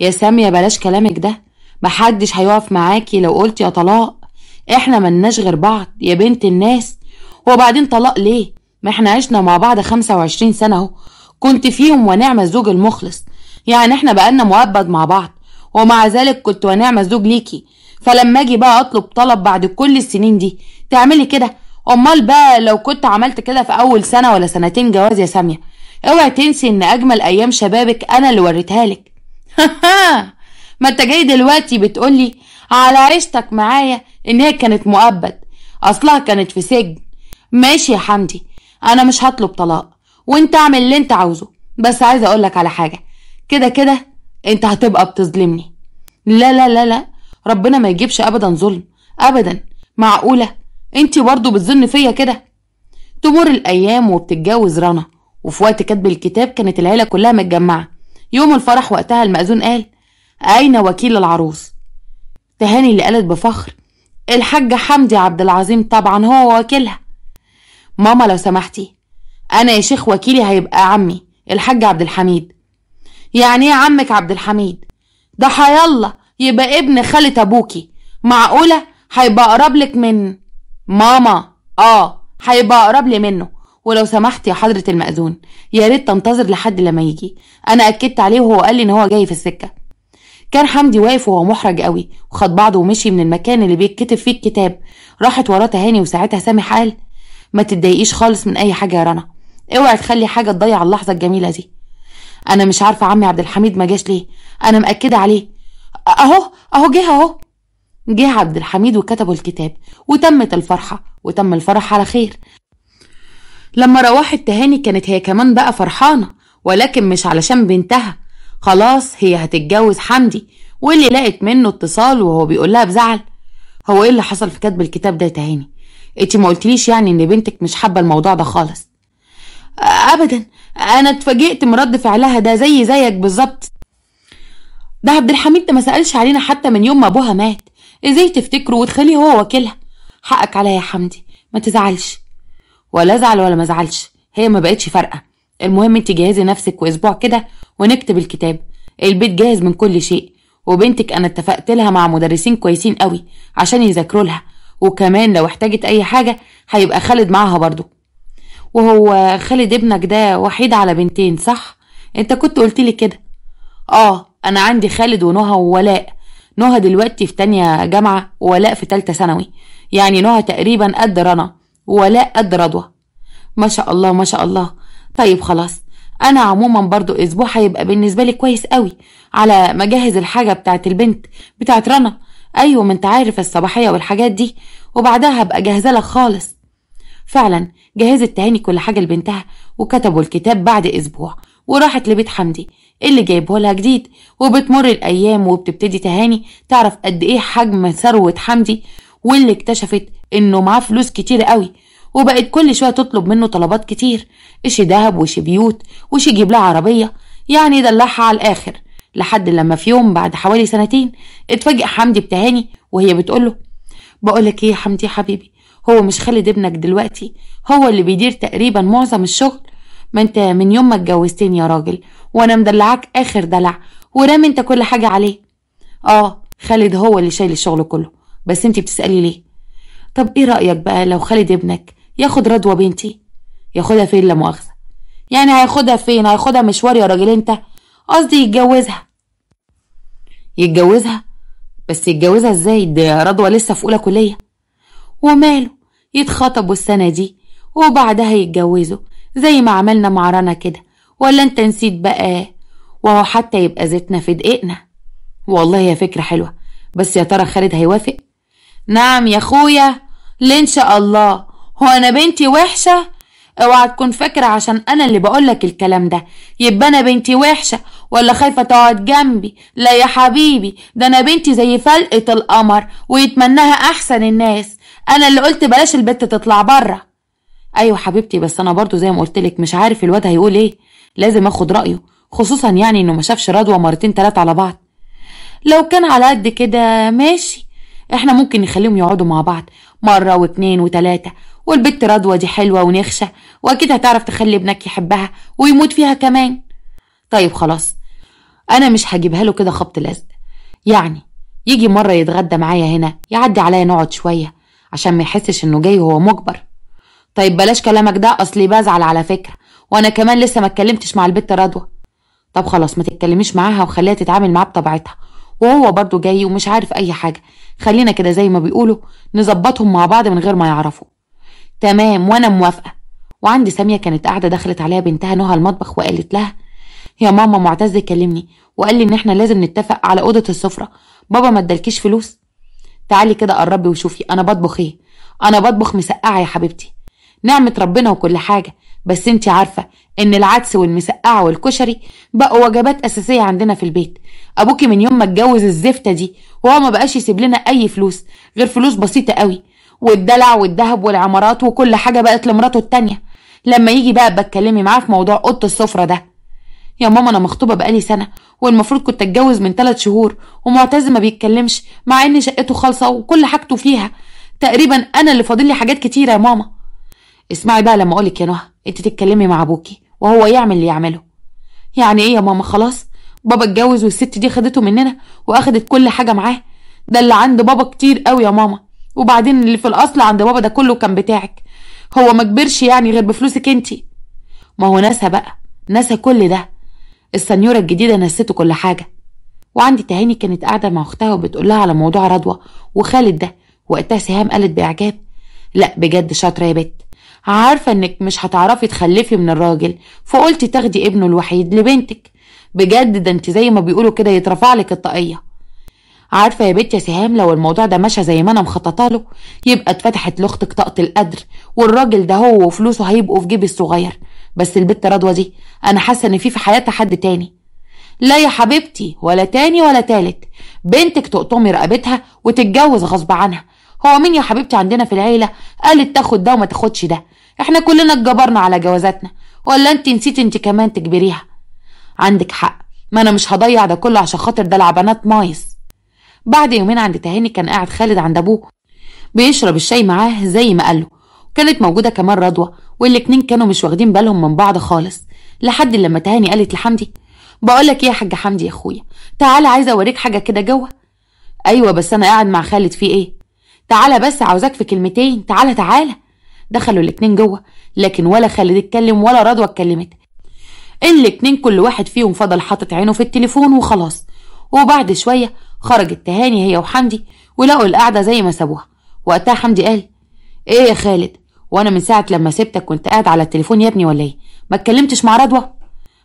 يا سامية بلاش كلامك ده، محدش هيقف معاكي لو قلت يا طلاق. احنا ملناش غير بعض يا بنت الناس. وبعدين طلاق ليه؟ ما احنا عشنا مع بعض 25 سنة اهو، كنت فيهم ونعم الزوج المخلص. يعني احنا بقالنا مؤبد مع بعض، ومع ذلك كنت ونعم الزوج ليكي. فلما اجي بقى اطلب طلب بعد كل السنين دي تعملي كده؟ امال بقى لو كنت عملت كده في اول سنة ولا سنتين جواز يا سامية، اوعي تنسي ان اجمل ايام شبابك انا اللي وريتها لك. ما انت جاي دلوقتي بتقولي على عيشتك معايا ان هي كانت مؤبد، اصلها كانت في سجن. ماشي يا حمدي، انا مش هطلب طلاق وانت اعمل اللي انت عاوزه، بس عايزه اقولك على حاجه، كده كده انت هتبقى بتظلمني. لا لا لا لا، ربنا ما يجيبش ابدا ظلم ابدا. معقوله انت برضو بتظن فيا كده؟ تمر الايام وبتتجوز رنا، وفي وقت كتب الكتاب كانت العيله كلها متجمعه. يوم الفرح وقتها المأذون قال اين وكيل العروس؟ تهاني اللي قالت بفخر الحاج حمدي عبد العظيم طبعا هو وكيلها. ماما لو سمحتي، انا يا شيخ وكيلي هيبقى عمي الحاج عبد الحميد. يعني ايه عمك عبد الحميد؟ ده حيالله يبقى ابن خالة ابوكي. معقولة هيبقى اقرب لك من ماما؟ هيبقى اقرب لي منه. ولو سمحت يا حضرة المأذون، يا ريت تنتظر لحد لما يجي، انا اكدت عليه وهو قال لي ان هو جاي في السكة. كان حمدي واقف وهو محرج قوي، وخد بعضه ومشي من المكان اللي بيتكتب فيه الكتاب. راحت وراه تهاني، وساعتها سامح قال ما تتضايقيش خالص من اي حاجة يا رنا، اوعي تخلي حاجة تضيع اللحظة الجميلة دي. انا مش عارفة عمي عبد الحميد ما جاش ليه، انا مأكدة عليه. اهو جه اهو. جه عبد الحميد وكتبوا الكتاب، وتمت الفرحة، وتم الفرح على خير. لما روحت تهاني كانت هي كمان بقى فرحانة، ولكن مش علشان بنتها، خلاص هي هتتجوز حمدي. واللي لقت منه اتصال وهو بيقول لها بزعل هو ايه اللي حصل في كتب الكتاب ده يا تهاني؟ انتي ما قلتليش يعني ان بنتك مش حابة الموضوع ده خالص؟ ابدا، انا اتفاجئت من رد فعلها ده زيك بالظبط. ده عبد الحميد ده ما سألش علينا حتى من يوم ما ابوها مات، ازاي تفتكروا وتخليه هو وكيلها؟ حقك عليا يا حمدي، ما تزعلش. ولا ازعل ولا ما ازعلش، هي ما بقتش فارقه. المهم انت جهزي نفسك واسبوع كده ونكتب الكتاب. البيت جاهز من كل شيء، وبنتك انا اتفقت لها مع مدرسين كويسين قوي عشان يذاكروا لها، وكمان لو احتاجت اي حاجه هيبقى خالد معاها برضو. وهو خالد ابنك ده وحيد على بنتين صح؟ انت كنت قلتلي كده. انا عندي خالد ونهى وولاء. نهى دلوقتي في تانية جامعة وولاء في تالتة ثانوي، يعني نهى تقريبا قد رنا وولاء قد رضوى. ما شاء الله ما شاء الله. طيب خلاص، انا عموما برضو اسبوع هيبقى بالنسبة لي كويس قوي على مجهز الحاجة بتاعت البنت بتاعت رنا. ايوه، ما انت عارف الصباحية والحاجات دي، وبعدها هبقى جاهزة لك خالص. فعلا جهزت تهاني كل حاجة لبنتها، وكتبوا الكتاب بعد اسبوع، وراحت لبيت حمدي اللي جايبه لها جديد. وبتمر الايام وبتبتدي تهاني تعرف قد ايه حجم ثروة حمدي، واللي اكتشفت انه معاه فلوس كتير قوي، وبقت كل شوية تطلب منه طلبات كتير، اشي دهب وشي بيوت وشي يجيب لها عربية، يعني دلعها على الاخر. لحد لما في يوم بعد حوالي 2 اتفاجئ حمدي بتهاني وهي بتقوله: بقولك ايه يا حمدي يا حبيبي، هو مش خالد ابنك دلوقتي هو اللي بيدير تقريبا معظم الشغل؟ ما انت من يوم ما اتجوزتني يا راجل وانا مدلعاك اخر دلع، ورامي انت كل حاجة عليه. خالد هو اللي شايل الشغل كله، بس انت بتسألي ليه؟ طب ايه رأيك بقى لو خالد ابنك ياخد رضوى بنتي؟ ياخدها فين لا مؤاخذة؟ يعني هياخدها فين؟ هياخدها مشوار يا راجل انت؟ قصدي يتجوزها. يتجوزها؟ بس يتجوزها ازاي؟ ده رضوى لسه في اولى كلية. وماله، يتخطبوا السنة دي وبعدها يتجوزوا زي ما عملنا مع رنا كده، ولا انت نسيت بقى؟ وهو حتى يبقى زيتنا في دقيقنا. والله هي فكرة حلوة، بس يا ترى خالد هيوافق؟ نعم يا اخويا، ليه ان شاء الله؟ هو انا بنتي وحشة؟ اوعى تكون فاكرة عشان انا اللي بقولك الكلام ده يبقى انا بنتي وحشة ولا خايفة تقعد جنبي. لا يا حبيبي، ده انا بنتي زي فلقة القمر ويتمناها احسن الناس. انا اللي قلت بلاش البت تطلع بره. ايوه حبيبتي، بس انا برضو زي ما قلتلك مش عارف الواد هيقول ايه، لازم اخد رأيه، خصوصا يعني انه ما شافش رضوى 2-3 على بعض. لو كان على قد كده ماشي، احنا ممكن نخليهم يقعدوا مع بعض 1 و2 و3، والبت رضوى دي حلوة ونخشة، واكيد هتعرف تخلي ابنك يحبها ويموت فيها كمان. طيب خلاص، انا مش هجيبها له كده خبط لزق، يعني يجي مرة يتغدى معايا هنا، يعدي عليا نقعد شوية عشان ما يحسش انه جاي وهو مجبر. طيب بلاش كلامك ده، اصلي بزعل على فكرة، وانا كمان لسه ما اتكلمتش مع البت رضوى. طب خلاص، ما تتكلميش معاها وخليها تتعامل معاه بطبيعتها، وهو برضو جاي ومش عارف اي حاجة، خلينا كده زي ما بيقولوا نظبطهم مع بعض من غير ما يعرفوا. تمام، وانا موافقة. وعندي سامية كانت قاعدة، دخلت عليها بنتها نهى المطبخ وقالت لها: يا ماما معتز كلمني وقال لي ان احنا لازم نتفق على اوضة السفرة، بابا ما ادالكيش فلوس؟ تعالي كده قربي وشوفي انا بطبخ ايه. انا بطبخ مسقعة يا حبيبتي، نعمة ربنا وكل حاجة، بس انتي عارفة ان العدس والمسقعة والكشري بقوا وجبات اساسية عندنا في البيت. ابوكي من يوم ما اتجوز الزفتة دي وهو ما بقاش يسيب لنا اي فلوس غير فلوس بسيطة قوي، والدلع والذهب والعمارات وكل حاجة بقت لمراته التانية. لما يجي بقى بتكلمي معاه في موضوع اوضة السفرة ده. يا ماما انا مخطوبة بقالي سنة، والمفروض كنت اتجوز من 3 شهور، ومعتز ما بيتكلمش مع ان شقته خالصة وكل حاجته فيها، تقريبا انا اللي فاضل لي حاجات كتيرة يا ماما. اسمعي بقى لما اقولك يا نهى، انت تتكلمي مع ابوكي وهو يعمل اللي يعمله. يعني ايه يا ماما؟ خلاص بابا اتجوز والست دي خدته مننا واخدت كل حاجة معاه، ده اللي عند بابا كتير قوي يا ماما، وبعدين اللي في الاصل عند بابا ده كله كان بتاعك، هو ما كبرش يعني غير بفلوسك انتي. ما هو ناسا بقى، ناسا كل ده، السنيورة الجديدة نسيته كل حاجة. وعندي تهاني كانت قاعدة مع اختها وبتقول لها على موضوع رضوى وخالد ده، وقتها سهام قالت باعجاب: لا بجد شاطرة يا بت، عارفة انك مش هتعرفي تخلفي من الراجل، فقلتي تاخدي ابنه الوحيد لبنتك. بجد ده انت زي ما بيقولوا كده يترفع لك الطاقية. عارفة يا بت يا سهام، لو الموضوع ده ماشي زي ما انا مخططه له، يبقى اتفتحت لاختك طاقة القدر، والراجل ده هو وفلوسه هيبقوا في جيبي الصغير. بس البت رضوى دي انا حاسة ان في حياتها حد تاني. لا يا حبيبتي، ولا تاني ولا تالت، بنتك تقطمي رقبتها وتتجوز غصب عنها. هو مين يا حبيبتي عندنا في العيلة قالت تاخد ده وما تاخدش ده؟ احنا كلنا اتجبرنا على جوازاتنا، ولا انت نسيتي انت كمان تجبريها؟ عندك حق، ما انا مش هضيع ده كله عشان خاطر ده لعبانات مايس. بعد يومين عند تهاني كان قاعد خالد عند ابوه بيشرب الشاي معاه زي ما قاله، كانت موجودة كمان رضوى، والاتنين كانوا مش واخدين بالهم من بعض خالص، لحد لما تهاني قالت لحمدي: بقولك ايه يا حاج حمدي يا اخويا، تعالى عايزة اوريك حاجة كده جوه. ايوه بس انا قاعد مع خالد، في ايه؟ تعالى بس عاوزاك في كلمتين، تعالى تعالى. دخلوا الاتنين جوه، لكن ولا خالد اتكلم ولا رضوى اتكلمت. الاتنين كل واحد فيهم فضل حاطط عينه في التليفون وخلاص. وبعد شوية خرجت تهاني هي وحمدي ولقوا القعدة زي ما سابوها. وقتها حمدي قال: ايه يا خالد، وانا من ساعة لما سبتك كنت قاعد على التليفون يا ابني ولا ايه؟ ما اتكلمتش مع رضوى؟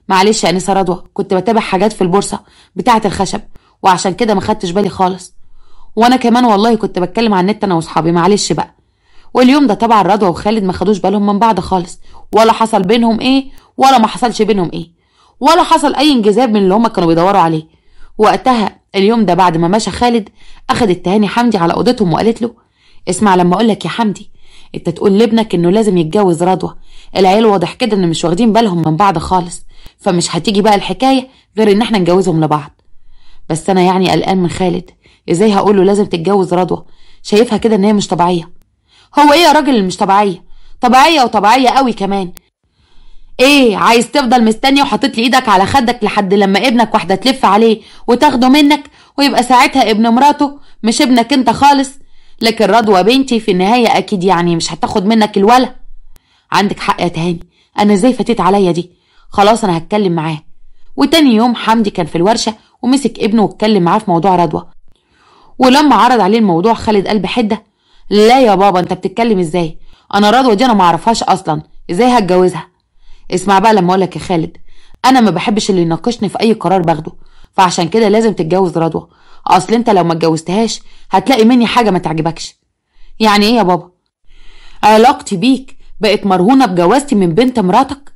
معلش يا انسة رضوى، كنت بتابع حاجات في البورصة بتاعة الخشب وعشان كده ما خدتش بالي خالص. وانا كمان والله كنت بتكلم عن النت انا واصحابي، معلش بقى. واليوم ده طبعا رضوى وخالد ما خدوش بالهم من بعض خالص، ولا حصل بينهم ايه ولا ما حصلش بينهم ايه، ولا حصل اي انجذاب من اللي هما كانوا بيدوروا عليه. وقتها اليوم ده بعد ما مشى خالد اخدت تهاني حمدي على اوضتهم وقالت له: اسمع لما اقولك يا حمدي، انت تقول لابنك انه لازم يتجوز رضوى، العيال واضح كده ان مش واخدين بالهم من بعض خالص، فمش هتيجي بقى الحكايه غير ان احنا نجوزهم لبعض. بس انا يعني قلقان من خالد، ازاي هقوله لازم تتجوز رضوى؟ شايفها كده ان هي مش طبيعيه. هو ايه يا راجل اللي مش طبيعيه؟ طبيعيه وطبيعيه قوي كمان. ايه عايز تفضل مستني وحاطط لي ايدك على خدك لحد لما ابنك واحده تلف عليه وتاخده منك ويبقى ساعتها ابن مراته مش ابنك انت خالص؟ لكن رضوى بنتي في النهايه اكيد يعني مش هتاخد منك الولا. عندك حق يا تهاني، انا ازاي فاتت عليا دي؟ خلاص انا هتكلم معاه. وتاني يوم حمدي كان في الورشه ومسك ابنه واتكلم معاه في موضوع رضوى. ولما عرض عليه الموضوع خالد قال بحده: لا يا بابا، انت بتتكلم ازاي؟ انا رضوى دي انا ما اعرفهاش اصلا، ازاي هتجوزها؟ اسمع بقى لما اقولك يا خالد، انا ما بحبش اللي يناقشني في اي قرار باخده، فعشان كده لازم تتجوز رضوى. اصل انت لو ما اتجوزتهاش هتلاقي مني حاجه ما تعجبكش. يعني ايه يا بابا؟ علاقتي بيك بقت مرهونه بجوازتي من بنت مراتك؟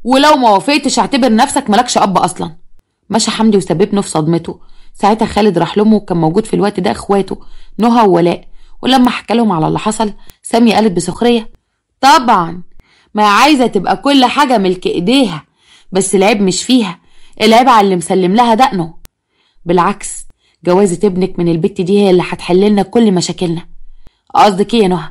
ولو ما وافقتش اعتبر نفسك مالكش اب اصلا. مشى حمدي وسببنه في صدمته. ساعتها خالد راح لامه وكان موجود في الوقت ده اخواته نهى وولاء، ولما حكى لهم على اللي حصل سامية قالت بسخرية: طبعا ما عايزة تبقى كل حاجة ملك ايديها، بس العيب مش فيها، العيب على اللي مسلم لها دقنه. بالعكس، جوازة ابنك من البت دي هي اللي هتحللنا كل مشاكلنا. قصدك ايه يا نهى؟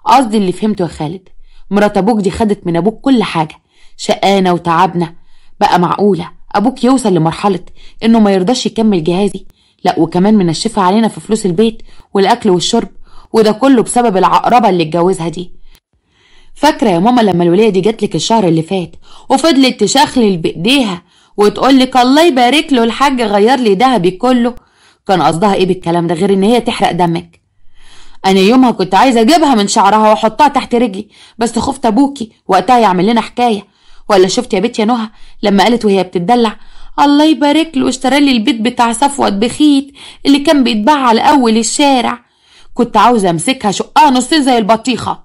قصدي اللي فهمته يا خالد، مرات ابوك دي خدت من ابوك كل حاجة، شقانا وتعبنا. بقى معقولة ابوك يوصل لمرحلة انه ما يرضاش يكمل جهازي؟ لا وكمان منشفها علينا في فلوس البيت والاكل والشرب، وده كله بسبب العقربة اللي اتجوزها دي. فاكرة يا ماما لما الولية دي جاتلك الشهر اللي فات وفضلت تشخلل بايديها وتقولك الله يبارك له الحاج غير لي دهبي كله؟ كان قصدها ايه بالكلام ده غير ان هي تحرق دمك؟ انا يومها كنت عايزة اجيبها من شعرها واحطها تحت رجلي، بس خفت ابوكي وقتها يعمل لنا حكاية. ولا شفت يا بنت يا نهى لما قالت وهي بتدلع: الله يبارك له اشترى لي البيت بتاع صفوت بخيت اللي كان بيتباع على اول الشارع، كنت عاوزة امسكها شقها نصين زي البطيخة.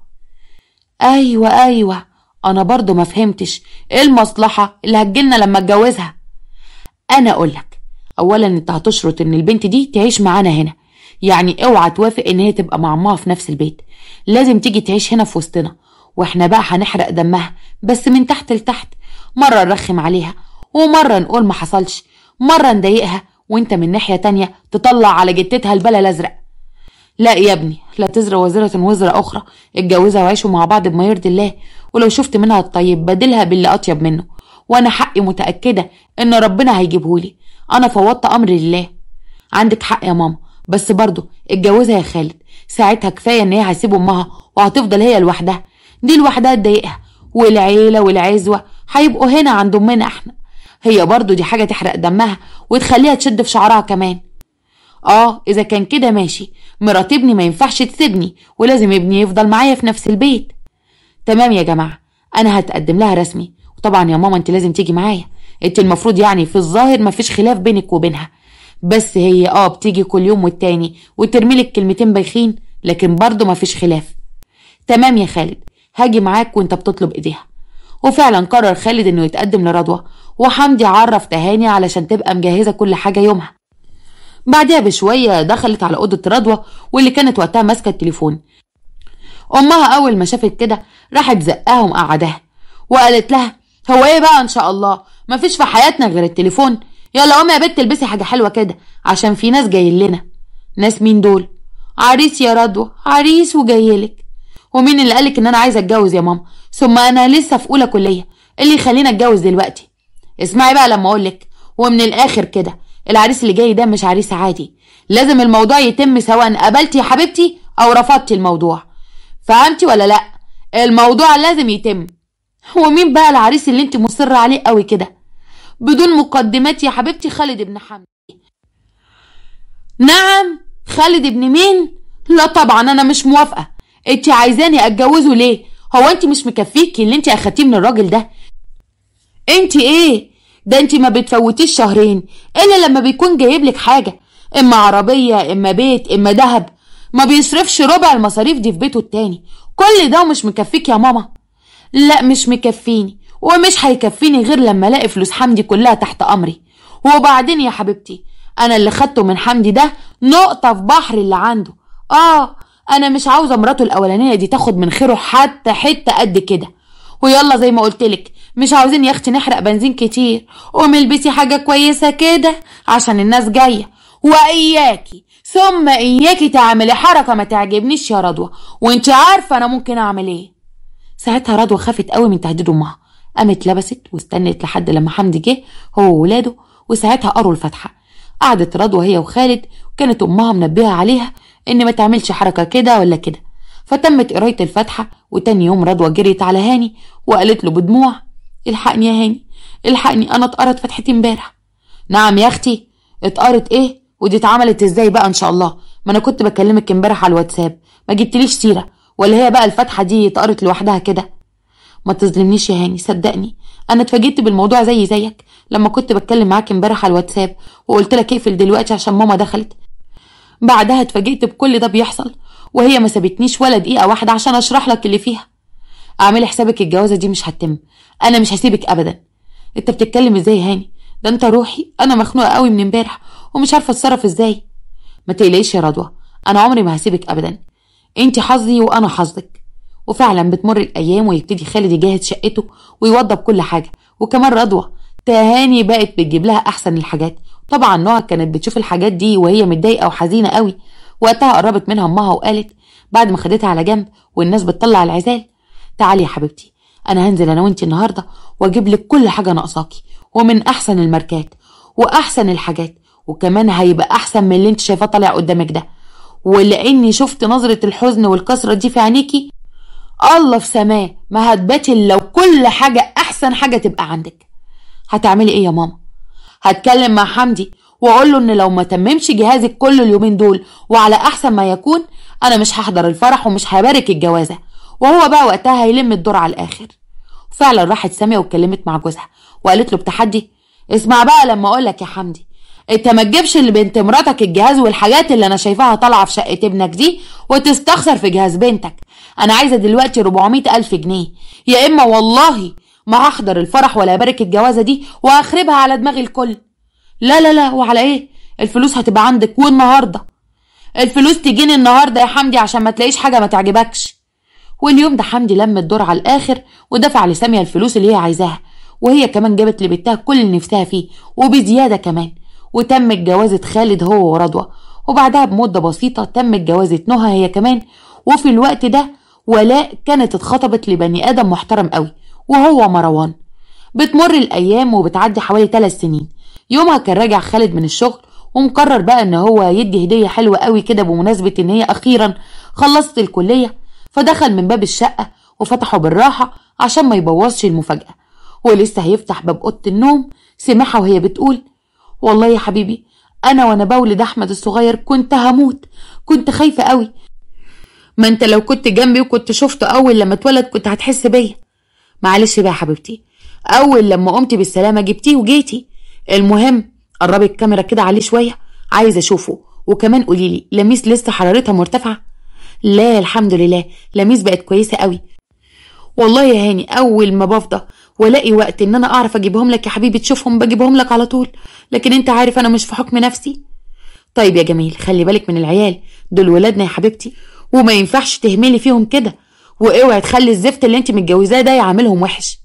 ايوه انا برضو ما فهمتش ايه المصلحة اللي هتجيلنا لما اتجوزها. انا اقولك، اولا انت هتشرط ان البنت دي تعيش معانا هنا، يعني اوعى توافق ان هي تبقى مع امها في نفس البيت، لازم تيجي تعيش هنا في وسطنا، واحنا بقى هنحرق دمها بس من تحت لتحت، مرة نرخم عليها ومرة نقول ما حصلش، مرة نضايقها وانت من ناحية تانية تطلع على جتتها البلا الازرق. لا يا ابني، لا تزر وزرة وزر اخرى، اتجوزها وعيشوا مع بعض بما يرضي الله، ولو شفت منها الطيب بدلها باللي اطيب منه، وانا حقي متأكدة ان ربنا هيجيبهولي، انا فوضت امري لله. عندك حق يا ماما، بس برضو اتجوزها يا خالد، ساعتها كفاية ان هي هتسيب امها وهتفضل هي لوحدها، دي لوحدها تضايقها، والعيلة والعزوة هيبقوا هنا عند امنا احنا، هي برضو دي حاجة تحرق دمها وتخليها تشد في شعرها كمان. اذا كان كده ماشي، مرات ابني ما ينفعش تسيبني ولازم ابني يفضل معايا في نفس البيت. تمام يا جماعة، انا هتقدم لها رسمي، وطبعا يا ماما انت لازم تيجي معايا، انت المفروض يعني في الظاهر ما فيش خلاف بينك وبينها، بس هي بتيجي كل يوم والتاني وترميلك كلمتين بايخين، لكن برضو ما فيش خلاف. تمام يا خالد، هاجي معاك وانت بتطلب ايديها. وفعلا قرر خالد انه يتقدم لرضوى، وحمدي عرف تهاني علشان تبقى مجهزة كل حاجة يومها. بعدها بشوية دخلت على أوضة رضوى واللي كانت وقتها ماسكة التليفون. أمها أول ما شافت كده راحت زقاها ومقعداها وقالت لها: هو إيه بقى إن شاء الله مفيش في حياتنا غير التليفون؟ يلا قومي يا بنت البسي حاجة حلوة كده عشان في ناس جايين لنا. ناس مين دول؟ عريس يا رضوى، عريس وجايلك. ومين اللي قالك إن أنا عايزة أتجوز يا ماما؟ ثم أنا لسه في أولى كلية، اللي يخليني أتجوز دلوقتي؟ اسمعي بقى لما أقولك، ومن الآخر كده العريس اللي جاي ده مش عريس عادي، لازم الموضوع يتم سواء قبلتي يا حبيبتي او رفضتي الموضوع، فهمتي ولا لا؟ الموضوع لازم يتم. هو مين بقى العريس اللي انت مصرة عليه قوي كده؟ بدون مقدمات يا حبيبتي، خالد ابن حمدي. نعم، خالد ابن مين؟ لا طبعا انا مش موافقة. انت عايزاني اتجوزه ليه؟ هو انت مش مكفيكي اللي انت اخدتيه من الراجل ده؟ انت ايه ده؟ انت ما بتفوتيش شهرين الا لما بيكون جايب لك حاجة، اما عربية اما بيت اما دهب. ما بيصرفش ربع المصاريف دي في بيته التاني. كل ده ومش مكفيك يا ماما؟ لا مش مكفيني، ومش هيكفيني غير لما الاقي فلوس حمدي كلها تحت امري. وبعدين يا حبيبتي، انا اللي خدته من حمدي ده نقطة في بحر اللي عنده. انا مش عاوزة مراته الاولانية دي تاخد من خيره حتى حتة قد كده. ويلا زي ما قلتلك، مش عاوزين يا اختي نحرق بنزين كتير. قومي البسي حاجة كويسة كده عشان الناس جاية. واياكي ثم اياكي تعملي حركة ما تعجبنيش يا رضوى، وانت عارفة انا ممكن اعمل ايه. ساعتها رضوى خافت قوي من تهديد امها، قامت لبست واستنت لحد لما حمدي جه هو وولاده، وساعتها قروا الفاتحة. قعدت رضوى هي وخالد، وكانت امها منبهة عليها ان ما تعملش حركة كده ولا كده. فتمت قراية الفاتحة، وتاني يوم رضوى جريت على هاني وقالت له بدموع: الحقني يا هاني، الحقني، انا اتقرت فتحتي امبارح. نعم يا اختي، اتقرت ايه؟ ودي اتعملت ازاي بقى ان شاء الله؟ ما انا كنت بكلمك امبارح على الواتساب، ما جبتليش سيرة. ولا هي بقى الفاتحة دي اتقرت لوحدها كده؟ ما تظلمنيش يا هاني، صدقني انا اتفاجئت بالموضوع زيك لما كنت بتكلم معاك امبارح على الواتساب وقلت لك اقفل دلوقتي عشان ماما دخلت. بعدها اتفاجئت بكل ده بيحصل، وهي ما سابتنيش ولا دقيقة واحدة عشان اشرح لك اللي فيها. اعملي حسابك الجوازة دي مش هتتم، انا مش هسيبك ابدا. انت بتتكلم ازاي يا هاني؟ ده انت روحي، انا مخنوقة قوي من امبارح ومش عارفة اتصرف ازاي. ما تقلقيش يا رضوى، انا عمري ما هسيبك ابدا. انت حظي وانا حظك. وفعلا بتمر الايام ويبتدي خالد يجهز شقته ويوضب كل حاجة، وكمان رضوى تهاني بقت بتجيب لها احسن الحاجات. طبعا نوع كانت بتشوف الحاجات دي وهي متضايقة وحزينة قوي. وقتها قربت منها امها وقالت بعد ما خدتها على جنب والناس بتطلع العزال: تعالي يا حبيبتي، انا هنزل انا وانتي النهارده واجيب لك كل حاجه ناقصاكي، ومن احسن الماركات واحسن الحاجات، وكمان هيبقى احسن من اللي انت شايفاه طالع قدامك ده. ولاني شفت نظره الحزن والكسره دي في عينيكي، الله في سماه ما هتباتي لو كل حاجه احسن حاجه تبقى عندك. هتعملي ايه يا ماما؟ هتكلم مع حمدي واقول له ان لو ما تممش جهازك كل اليومين دول وعلى احسن ما يكون، انا مش هحضر الفرح ومش هبارك الجوازه، وهو بقى وقتها هيلم الدور على الاخر. فعلا راحت ساميه واتكلمت مع جوزها وقالت له بتحدي: اسمع بقى لما اقول لك يا حمدي، انت ما تجيبش لبنت مراتك الجهاز والحاجات اللي انا شايفاها طالعه في شقه ابنك دي وتستخسر في جهاز بنتك. انا عايزه دلوقتي 400,000 جنيه، يا اما والله ما هحضر الفرح ولا ابارك الجوازه دي واخربها على دماغ الكل. لا لا لا، وعلى ايه؟ الفلوس هتبقى عندك والنهارده. الفلوس تجيني النهارده يا حمدي عشان ما تلاقيش حاجه ما تعجبكش. واليوم ده حمدي لم الدور على الاخر ودفع لساميه الفلوس اللي هي عايزاها، وهي كمان جابت لبنتها كل اللي نفسها فيه وبزياده كمان. وتمت جوازه خالد هو ورضوى، وبعدها بمده بسيطه تمت جوازه نهى هي كمان. وفي الوقت ده ولاء كانت اتخطبت لبني ادم محترم قوي وهو مروان. بتمر الايام وبتعدي حوالي 3 سنين. يومها كان راجع خالد من الشغل ومقرر بقى ان هو يدي هديه حلوه قوي كده بمناسبه ان هي اخيرا خلصت الكليه. فدخل من باب الشقه وفتحه بالراحه عشان ما يبوظش المفاجاه. ولسه هيفتح باب اوضه النوم سمعها وهي بتقول: والله يا حبيبي، انا وانا بولد احمد الصغير كنت هموت، كنت خايفه قوي. ما انت لو كنت جنبي وكنت شفته اول لما اتولد كنت هتحس بيا. معلش بقى يا حبيبتي، اول لما قمتي بالسلامه جبتيه وجيتي. المهم قربي الكاميرا كده عليه شويه، عايزه اشوفه. وكمان قوليلي، لميس لسه حرارتها مرتفعه؟ لا الحمد لله، لميس بقت كويسه قوي. والله يا هاني اول ما بفضى والاقي وقت ان انا اعرف اجيبهم لك يا حبيبي تشوفهم بجيبهم لك على طول، لكن انت عارف انا مش في حكم نفسي. طيب يا جميل، خلي بالك من العيال دول ولادنا يا حبيبتي، وما ينفعش تهملي فيهم كده، واوعي تخلي الزفت اللي انت متجوزاه ده يعملهم وحش.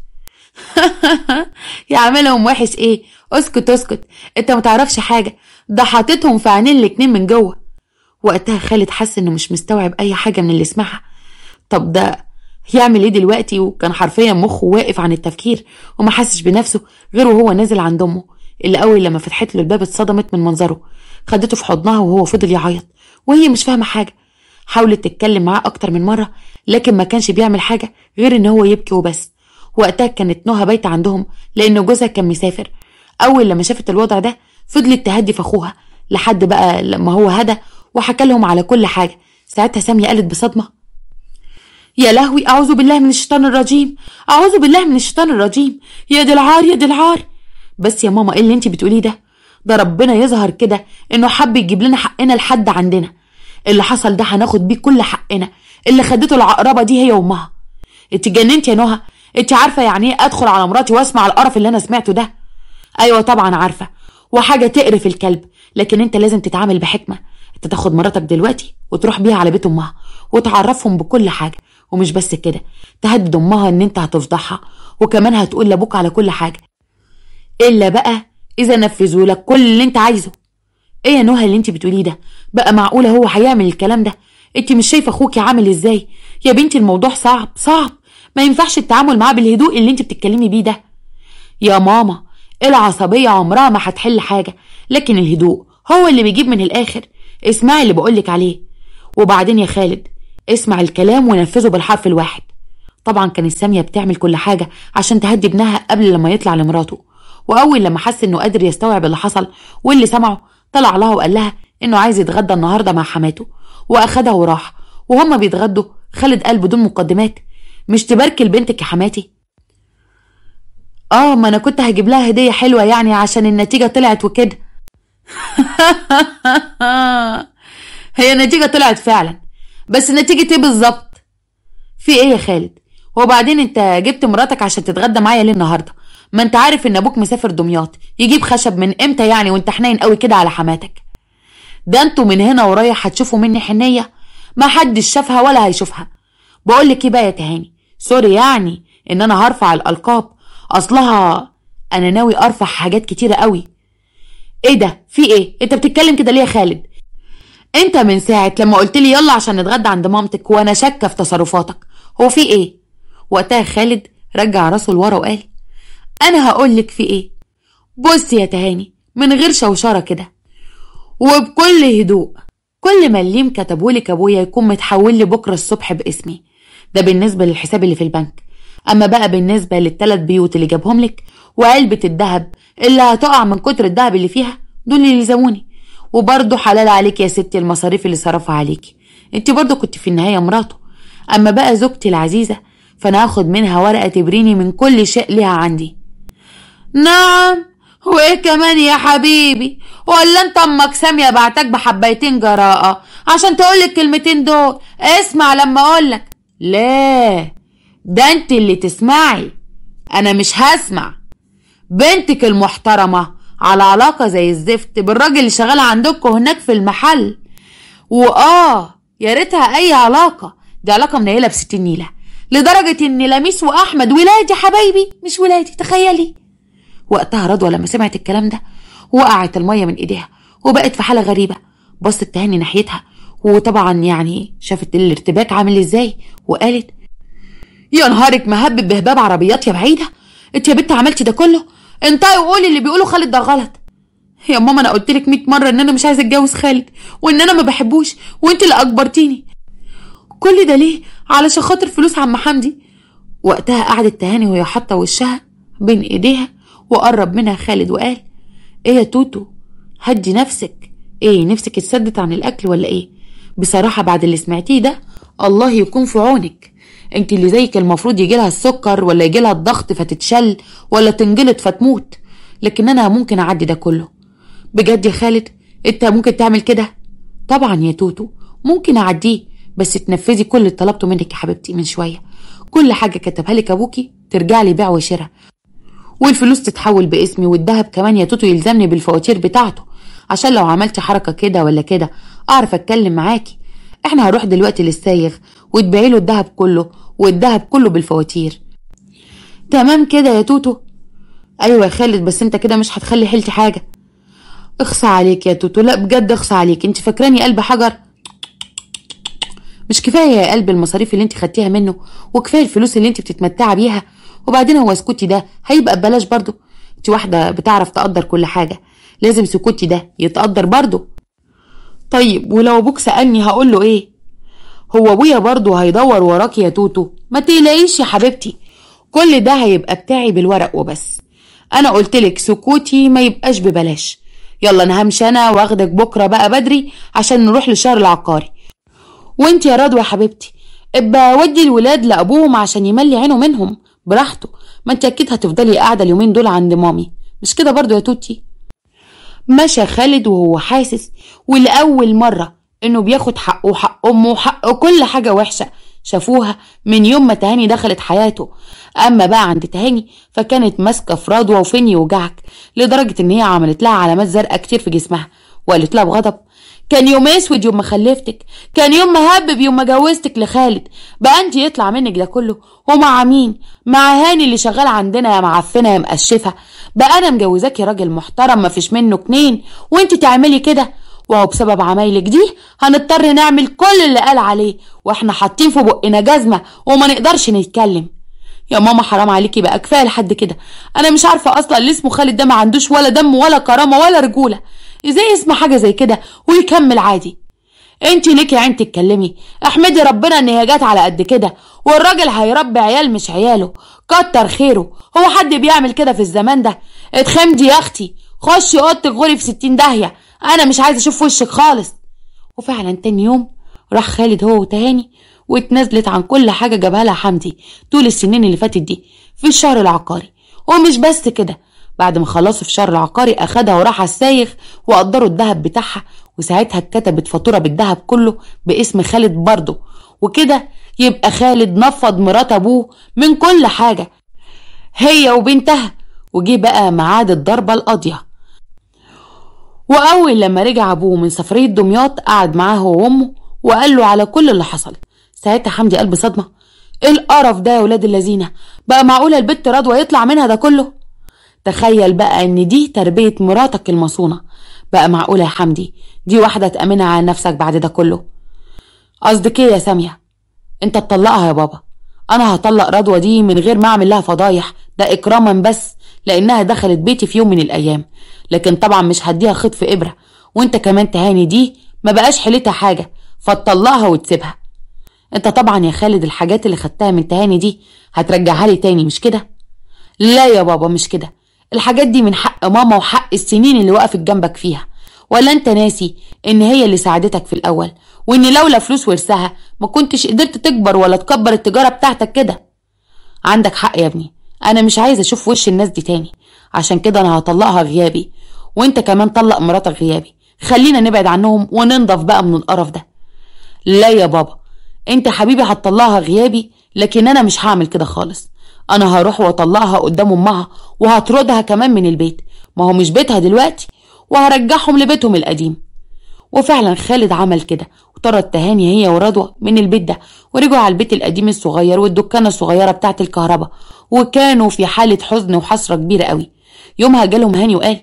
يعملهم وحش ايه؟ اسكت اسكت، انت متعرفش حاجه، ده حاططهم في عينين الاتنين من جوه. وقتها خالد حس انه مش مستوعب اي حاجه من اللي سمعها. طب ده يعمل ايه دلوقتي؟ وكان حرفيا مخه واقف عن التفكير وما حسش بنفسه غير وهو نازل عند امه، اللي اول لما فتحت له الباب اتصدمت من منظره. خدته في حضنها وهو فضل يعيط وهي مش فاهمه حاجه. حاولت تتكلم معاه اكتر من مرة، لكن ما كانش بيعمل حاجة غير ان هو يبكي وبس. وقتها كانت نهى بايته عندهم لان جوزها كان مسافر. اول لما شافت الوضع ده فضلت تهدي في اخوها لحد بقى لما هو هدى وحكى لهم على كل حاجة. ساعتها سامية قالت بصدمة: يا لهوي، اعوذ بالله من الشيطان الرجيم، اعوذ بالله من الشيطان الرجيم، يا دي العار يا دي العار. بس يا ماما ايه اللي انت بتقوليه ده ربنا يظهر كده انه حب يجيب لنا حقنا لحد عندنا. اللي حصل ده هناخد بيه كل حقنا. اللي خدته العقربة دي هي امها. انت اتجننتي يا نهى؟ انت عارفة يعني ايه ادخل على مراتي واسمع القرف اللي انا سمعته ده؟ ايوه طبعا عارفة، وحاجة تقرف الكلب، لكن انت لازم تتعامل بحكمة. انت تاخد مراتك دلوقتي وتروح بيها على بيت امها وتعرفهم بكل حاجة، ومش بس كده، تهدد امها ان انت هتفضحها وكمان هتقول لابوك على كل حاجة، الا بقى اذا نفذوا لك كل اللي انت عايزه. ايه يا نهى اللي انت بتقوليه ده؟ بقى معقولة هو هيعمل الكلام ده؟ انت مش شايفة اخوكي عامل ازاي؟ يا بنتي الموضوع صعب، ما ينفعش التعامل معاه بالهدوء اللي انت بتتكلمي بيه ده. يا ماما العصبية عمرها ما هتحل حاجة، لكن الهدوء هو اللي بيجيب من الاخر. اسمعي اللي بقولك عليه. وبعدين يا خالد اسمع الكلام ونفذه بالحرف الواحد. طبعا كانت سامية بتعمل كل حاجة عشان تهدي ابنها قبل لما يطلع لمراته. واول لما حس انه قادر يستوعب اللي حصل واللي سمعه، طلع لها وقال لها انه عايز يتغدى النهارده مع حماته، واخدها وراح. وهما بيتغدوا خالد قال بدون مقدمات: مش تباركي لبنتك يا حماتي؟ ما انا كنت هجيب لها هدية حلوة يعني عشان النتيجة طلعت وكده. هي النتيجة طلعت فعلا، بس نتيجة ايه بالظبط؟ في ايه يا خالد؟ وبعدين انت جبت مراتك عشان تتغدى معايا ليه النهارده؟ ما انت عارف ان ابوك مسافر دمياط، يجيب خشب من امتى يعني وانت حنين قوي كده على حماتك؟ ده انتوا من هنا ورايح هتشوفوا مني حنية ما حدش شافها ولا هيشوفها. بقولك ايه بقى يا تهاني، سوري يعني ان انا هرفع الالقاب، اصلها انا ناوي ارفع حاجات كتيرة قوي. ايه ده؟ في ايه؟ انت بتتكلم كده ليه يا خالد؟ انت من ساعة لما قلت لي يلا عشان نتغدى عند مامتك وانا شاكة في تصرفاتك. هو في ايه؟ وقتها خالد رجع راسه لورا وقال: انا هقولك في ايه. بص يا تهاني، من غير شوشرة كده وبكل هدوء، كل مليم كتبهولك ابويا يكون متحول لي بكرة الصبح باسمي. ده بالنسبة للحساب اللي في البنك. اما بقى بالنسبة لل3 بيوت اللي جابهم لك وعلبة الذهب اللي هتقع من كتر الذهب اللي فيها، دول اللي يلزموني. وبرضه حلال عليك يا ستي المصاريف اللي صرفها عليكي، انت برضه كنت في النهاية مراته. اما بقى زوجتي العزيزة فانا هاخد منها ورقة تبريني من كل شيء ليها عندي. نعم، وايه كمان يا حبيبي؟ ولا انت امك سامية بعتك بحبيتين جراءة عشان تقولك الكلمتين دول؟ اسمع لما اقولك. لا، ده انت اللي تسمعي، انا مش هسمع. بنتك المحترمة على علاقة زي الزفت بالراجل اللي شغال عندكم هناك في المحل، يا ريتها اي علاقة، دي علاقة منيلة ب60 نيلة، لدرجة ان لميس واحمد ولادي حبايبي مش ولادي، تخيلي. وقتها رضوى لما سمعت الكلام ده وقعت المية من ايديها وبقت في حالة غريبة. بصت تهاني ناحيتها وطبعا يعني شافت الارتباك عامل ازاي وقالت: يا نهارك مهبب بهباب عربيات يا بعيدة، انت يا بنت عملتي ده كله؟ انتي وقولي اللي بيقولوا خالد ده غلط. يا ماما انا قلتلك 100 مرة ان انا مش عايزة اتجوز خالد وان انا ما بحبوش، وانت اللي اجبرتيني. كل ده ليه؟ علشان خاطر فلوس عم حمدي. وقتها قعدت تهاني وهي حاطة وشها بين ايديها وقرب منها خالد وقال: ايه يا توتو، هدي نفسك. ايه نفسك اتسدت عن الاكل ولا ايه؟ بصراحة بعد اللي سمعتيه ده الله يكون في عونك. انت اللي زيك المفروض يجيلها السكر ولا يجيلها الضغط فتتشل ولا تنجلط فتموت، لكن انا ممكن اعدي ده كله. بجد يا خالد انت ممكن تعمل كده؟ طبعا يا توتو ممكن اعديه، بس تنفذي كل اللي طلبته منك يا حبيبتي من شوية. كل حاجة كتبها لك ابوكي ترجع لي بيع وشراء، والفلوس تتحول باسمي، والذهب كمان يا توتو يلزمني بالفواتير بتاعته، عشان لو عملتي حركة كده ولا كده اعرف اتكلم معاكي. احنا هنروح دلوقتي للسايغ وتبيعي له الذهب كله، والذهب كله بالفواتير. تمام كده يا توتو؟ ايوه يا خالد، بس انت كده مش هتخلي حيلتي حاجة. اخصى عليك يا توتو، لا بجد اخصى عليك، انت فاكراني قلب حجر؟ مش كفاية يا قلب المصاريف اللي انت خدتيها منه، وكفاية الفلوس اللي انت بتتمتعي بيها، وبعدين هو سكوتي ده هيبقى ببلاش برضو؟ انت واحدة بتعرف تقدر كل حاجة، لازم سكوتي ده يتقدر برضو. طيب ولو ابوك سألني هقول له ايه؟ هو ابويا برضو هيدور وراكي يا توتو؟ ما تقلقيش يا حبيبتي، كل ده هيبقى بتاعي بالورق وبس. انا قلتلك سكوتي ما يبقاش ببلاش. يلا انا همشي انا واخدك بكره بقى بدري عشان نروح للشهر العقاري. وانت يا رضوى يا حبيبتي ابقى ودي الولاد لابوهم عشان يملي عينه منهم براحته، ما انت اكيد هتفضلي قاعده اليومين دول عند مامي، مش كده برضو يا توتي؟ مشى خالد وهو حاسس ولأول مرة انه بياخد حقه وحق امه وحق كل حاجة وحشة شافوها من يوم ما تهاني دخلت حياته. اما بقى عند تهاني فكانت ماسكة في رضوى وفين يوجعك، لدرجة ان هي عملت لها علامات زرقاء كتير في جسمها وقالت لها بغضب: كان يوم اسود يوم ما خلفتك، كان يوم مهبب يوم ما جوزتك لخالد، بقى انت يطلع منك ده كله ومع مين؟ مع هاني اللي شغال عندنا يا معفنه يا مقشفه. بقى انا مجوزاكي راجل محترم ما فيش منه اتنين وانت تعملي كده، وهو بسبب عمايلك دي هنضطر نعمل كل اللي قال عليه واحنا حاطين في بقنا جزمه وما نقدرش نتكلم. يا ماما حرام عليكي بقى، كفايه لحد كده. انا مش عارفه اصلا اللي اسمه خالد ده ما عندوش ولا دم ولا كرامه ولا رجوله، ازاي يسمع حاجه زي كده ويكمل عادي؟ انتي ليكي عين تتكلمي، احمدي ربنا ان هي جت على قد كده، والراجل هيربي عيال مش عياله، كتر خيره. هو حد بيعمل كده في الزمان ده؟ اتخمدي يا اختي، خشي اوضتك غوري في 60 داهيه، انا مش عايزه اشوف وشك خالص. وفعلا تاني يوم راح خالد هو وتهاني واتنازلت عن كل حاجه جابها لها حمدي طول السنين اللي فاتت دي في الشهر العقاري. ومش بس كده، بعد ما خلصوا في الشهر العقاري اخدها وراح على السايغ وقدروا الذهب بتاعها، وساعتها اتكتبت فاتوره بالذهب كله باسم خالد برضه، وكده يبقى خالد نفض مرات ابوه من كل حاجه هي وبنتها. وجي بقى ميعاد الضربه القاضيه، واول لما رجع ابوه من سفريه دمياط قعد معاه هو وامه وقال له على كل اللي حصل. ساعتها حمدي قال بصدمه: ايه القرف ده يا ولاد اللذينه؟ بقى معقوله البت رضوى يطلع منها ده كله؟ تخيل بقى ان دي تربيه مراتك المصونه، بقى معقوله يا حمدي دي واحده تامنها على نفسك بعد ده كله؟ قصدك ايه يا ساميه؟ انت تطلقها يا بابا. انا هطلق رضوى دي من غير ما اعمل لها فضايح، ده اكراما بس لانها دخلت بيتي في يوم من الايام، لكن طبعا مش هديها خيط في ابره. وانت كمان تهاني دي ما بقاش حيلتها حاجه، فتطلقها وتسيبها. انت طبعا يا خالد الحاجات اللي خدتها من تهاني دي هترجعها لي تاني مش كده؟ لا يا بابا مش كده، الحاجات دي من حق ماما وحق السنين اللي وقفت جنبك فيها. ولا انت ناسي ان هي اللي ساعدتك في الاول، وان لولا فلوس ورثها ما كنتش قدرت تكبر ولا تكبر التجارة بتاعتك كده؟ عندك حق يا ابني، انا مش عايزه اشوف وش الناس دي تاني، عشان كده انا هطلقها غيابي، وانت كمان طلق مراتك غيابي، خلينا نبعد عنهم وننضف بقى من القرف ده. لا يا بابا، انت حبيبي هتطلقها غيابي، لكن انا مش هعمل كده خالص. انا هروح واطلقها قدام امها وهطردها كمان من البيت، ما هو مش بيتها دلوقتي، وهرجعهم لبيتهم القديم. وفعلا خالد عمل كده وطرد تهاني هي ورضوى من البيت ده، ورجعوا على البيت القديم الصغير والدكانه الصغيره بتاعه الكهرباء، وكانوا في حاله حزن وحسره كبيره قوي. يومها جالهم هاني وقال: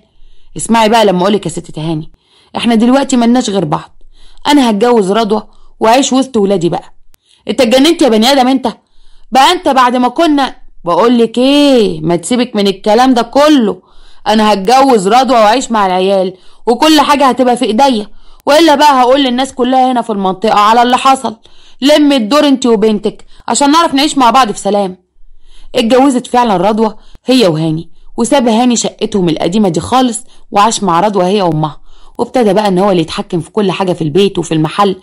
اسمعي بقى لما اقولك يا ست تهاني، احنا دلوقتي ملناش غير بعض، انا هتجوز رضوى واعيش وسط ولادي بقى. انت اتجننت يا بني ادم انت بقى؟ انت بعد ما كنا بقولك ايه، ما تسيبك من الكلام ده كله، انا هتجوز رضوى واعيش مع العيال وكل حاجه هتبقى في ايديا، والا بقى هقول للناس كلها هنا في المنطقه على اللي حصل. لم الدور انت وبنتك عشان نعرف نعيش مع بعض في سلام. اتجوزت فعلا رضوى هي وهاني، وساب هاني شقتهم القديمه دي خالص وعاش مع رضوى هي وامها، وابتدى بقى ان هو اللي يتحكم في كل حاجه في البيت وفي المحل.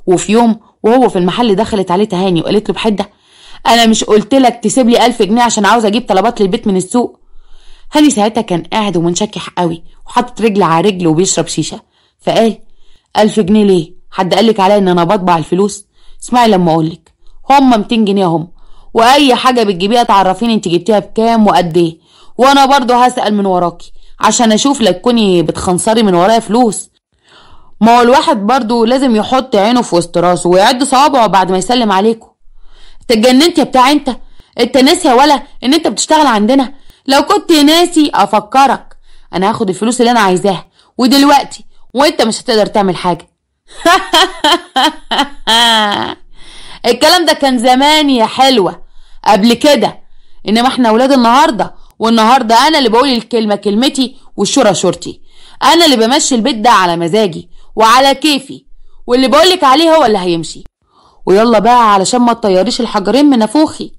وفي يوم وهو في المحل دخلت عليه تهاني وقالت له بحده: انا مش قلتلك تسيب لي 1000 جنيه عشان عاوز اجيب طلبات للبيت من السوق؟ هاني ساعتها كان قاعد ومنشكح قوي وحاطط رجل على رجل وبيشرب شيشه، فقال: 1000 جنيه ليه؟ حد قالك عليا ان انا بطبع الفلوس؟ اسمعي لما اقولك، هم 200 جنيه هم، واي حاجه بتجيبيها تعرفيني انت جبتيها بكام وقد ايه، وانا برضو هسال من وراكي عشان اشوف لا تكوني بتخنصري من ورايا فلوس. ما هو الواحد برضو لازم يحط عينه في وسط راسه ويعد صوابعه بعد ما يسلم عليكم. انت اتجننت يا بتاع انت ناسي يا ولا ان انت بتشتغل عندنا؟ لو كنت ناسي افكرك، انا هاخد الفلوس اللي انا عايزاها ودلوقتي، وانت مش هتقدر تعمل حاجه. الكلام ده كان زمان يا حلوه، قبل كده، انما احنا ولاد النهارده، والنهارده انا اللي بقول الكلمه كلمتي والشورى شورتي، انا اللي بمشي البيت ده على مزاجي وعلى كيفي، واللي بقولك عليه هو اللي هيمشي. ويلا بقى علشان ما تطيريش الحجرين من نافوخي.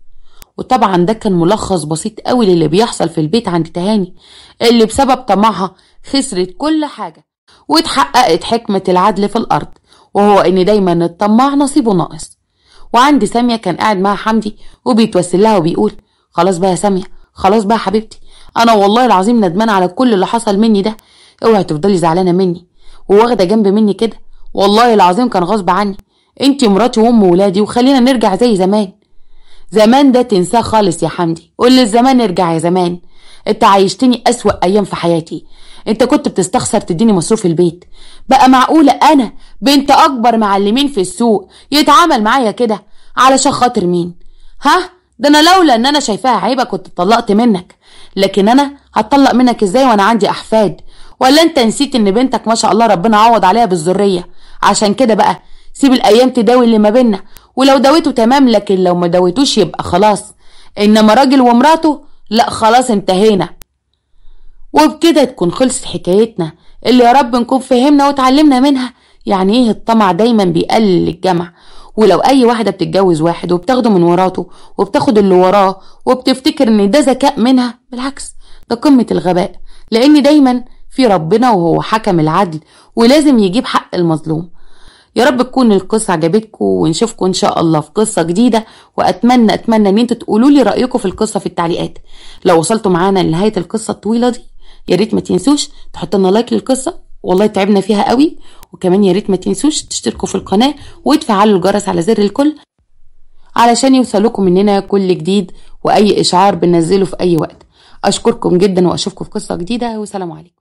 وطبعا ده كان ملخص بسيط قوي للي بيحصل في البيت عند تهاني، اللي بسبب طمعها خسرت كل حاجة واتحققت حكمة العدل في الأرض، وهو إن دايما الطماع نصيبه ناقص. وعند سامية كان قاعد معها حمدي وبيتوسل لها وبيقول: خلاص بقى يا سامية، خلاص بقى حبيبتي، أنا والله العظيم ندمان على كل اللي حصل مني ده، اوعي تفضلي زعلانة مني وواخدة جنب مني كده، والله العظيم كان غصب عني، انتي مراتي وام ولادي، وخلينا نرجع زي زمان. زمان ده تنساه خالص يا حمدي، قول للزمان ارجع يا زمان، انت عايشتني اسوأ ايام في حياتي، انت كنت بتستخسر تديني مصروف البيت، بقى معقولة انا بنت اكبر معلمين في السوق يتعامل معايا كده؟ علشان خاطر مين؟ ها؟ ده انا لولا ان انا شايفاها عيبة كنت اتطلقت منك، لكن انا هتطلق منك ازاي وانا عندي احفاد؟ ولا انت نسيت ان بنتك ما شاء الله ربنا عوض عليها بالذرية؟ عشان كده بقى سيب الايام تداوي اللي ما بينا، ولو داويته تمام، لكن لو ما داويتوش يبقى خلاص، انما راجل ومراته لا، خلاص انتهينا. وبكده تكون خلصت حكايتنا اللي يا رب نكون فهمنا وتعلمنا منها يعني ايه الطمع دايما بيقلل الجمع. ولو اي واحدة بتتجوز واحد وبتاخده من وراته وبتاخد اللي وراه وبتفتكر ان ده ذكاء منها، بالعكس ده قمة الغباء، لان دايما في ربنا وهو حكم العدل ولازم يجيب حق المظلوم. يا رب تكون القصة عجبتكم، ونشوفكم ان شاء الله في قصة جديدة، واتمنى ان انتوا تقولوا لي رأيكم في القصة في التعليقات. لو وصلتوا معانا لنهاية القصة الطويلة دي يا ريت ما تنسوش تحطوا لنا لايك للقصة، والله تعبنا فيها قوي. وكمان يا ريت ما تنسوش تشتركوا في القناة وتفعلوا الجرس على زر الكل علشان يوصلكم مننا كل جديد واي اشعار بننزله في اي وقت. اشكركم جدا واشوفكم في قصة جديدة، وسلام عليكم.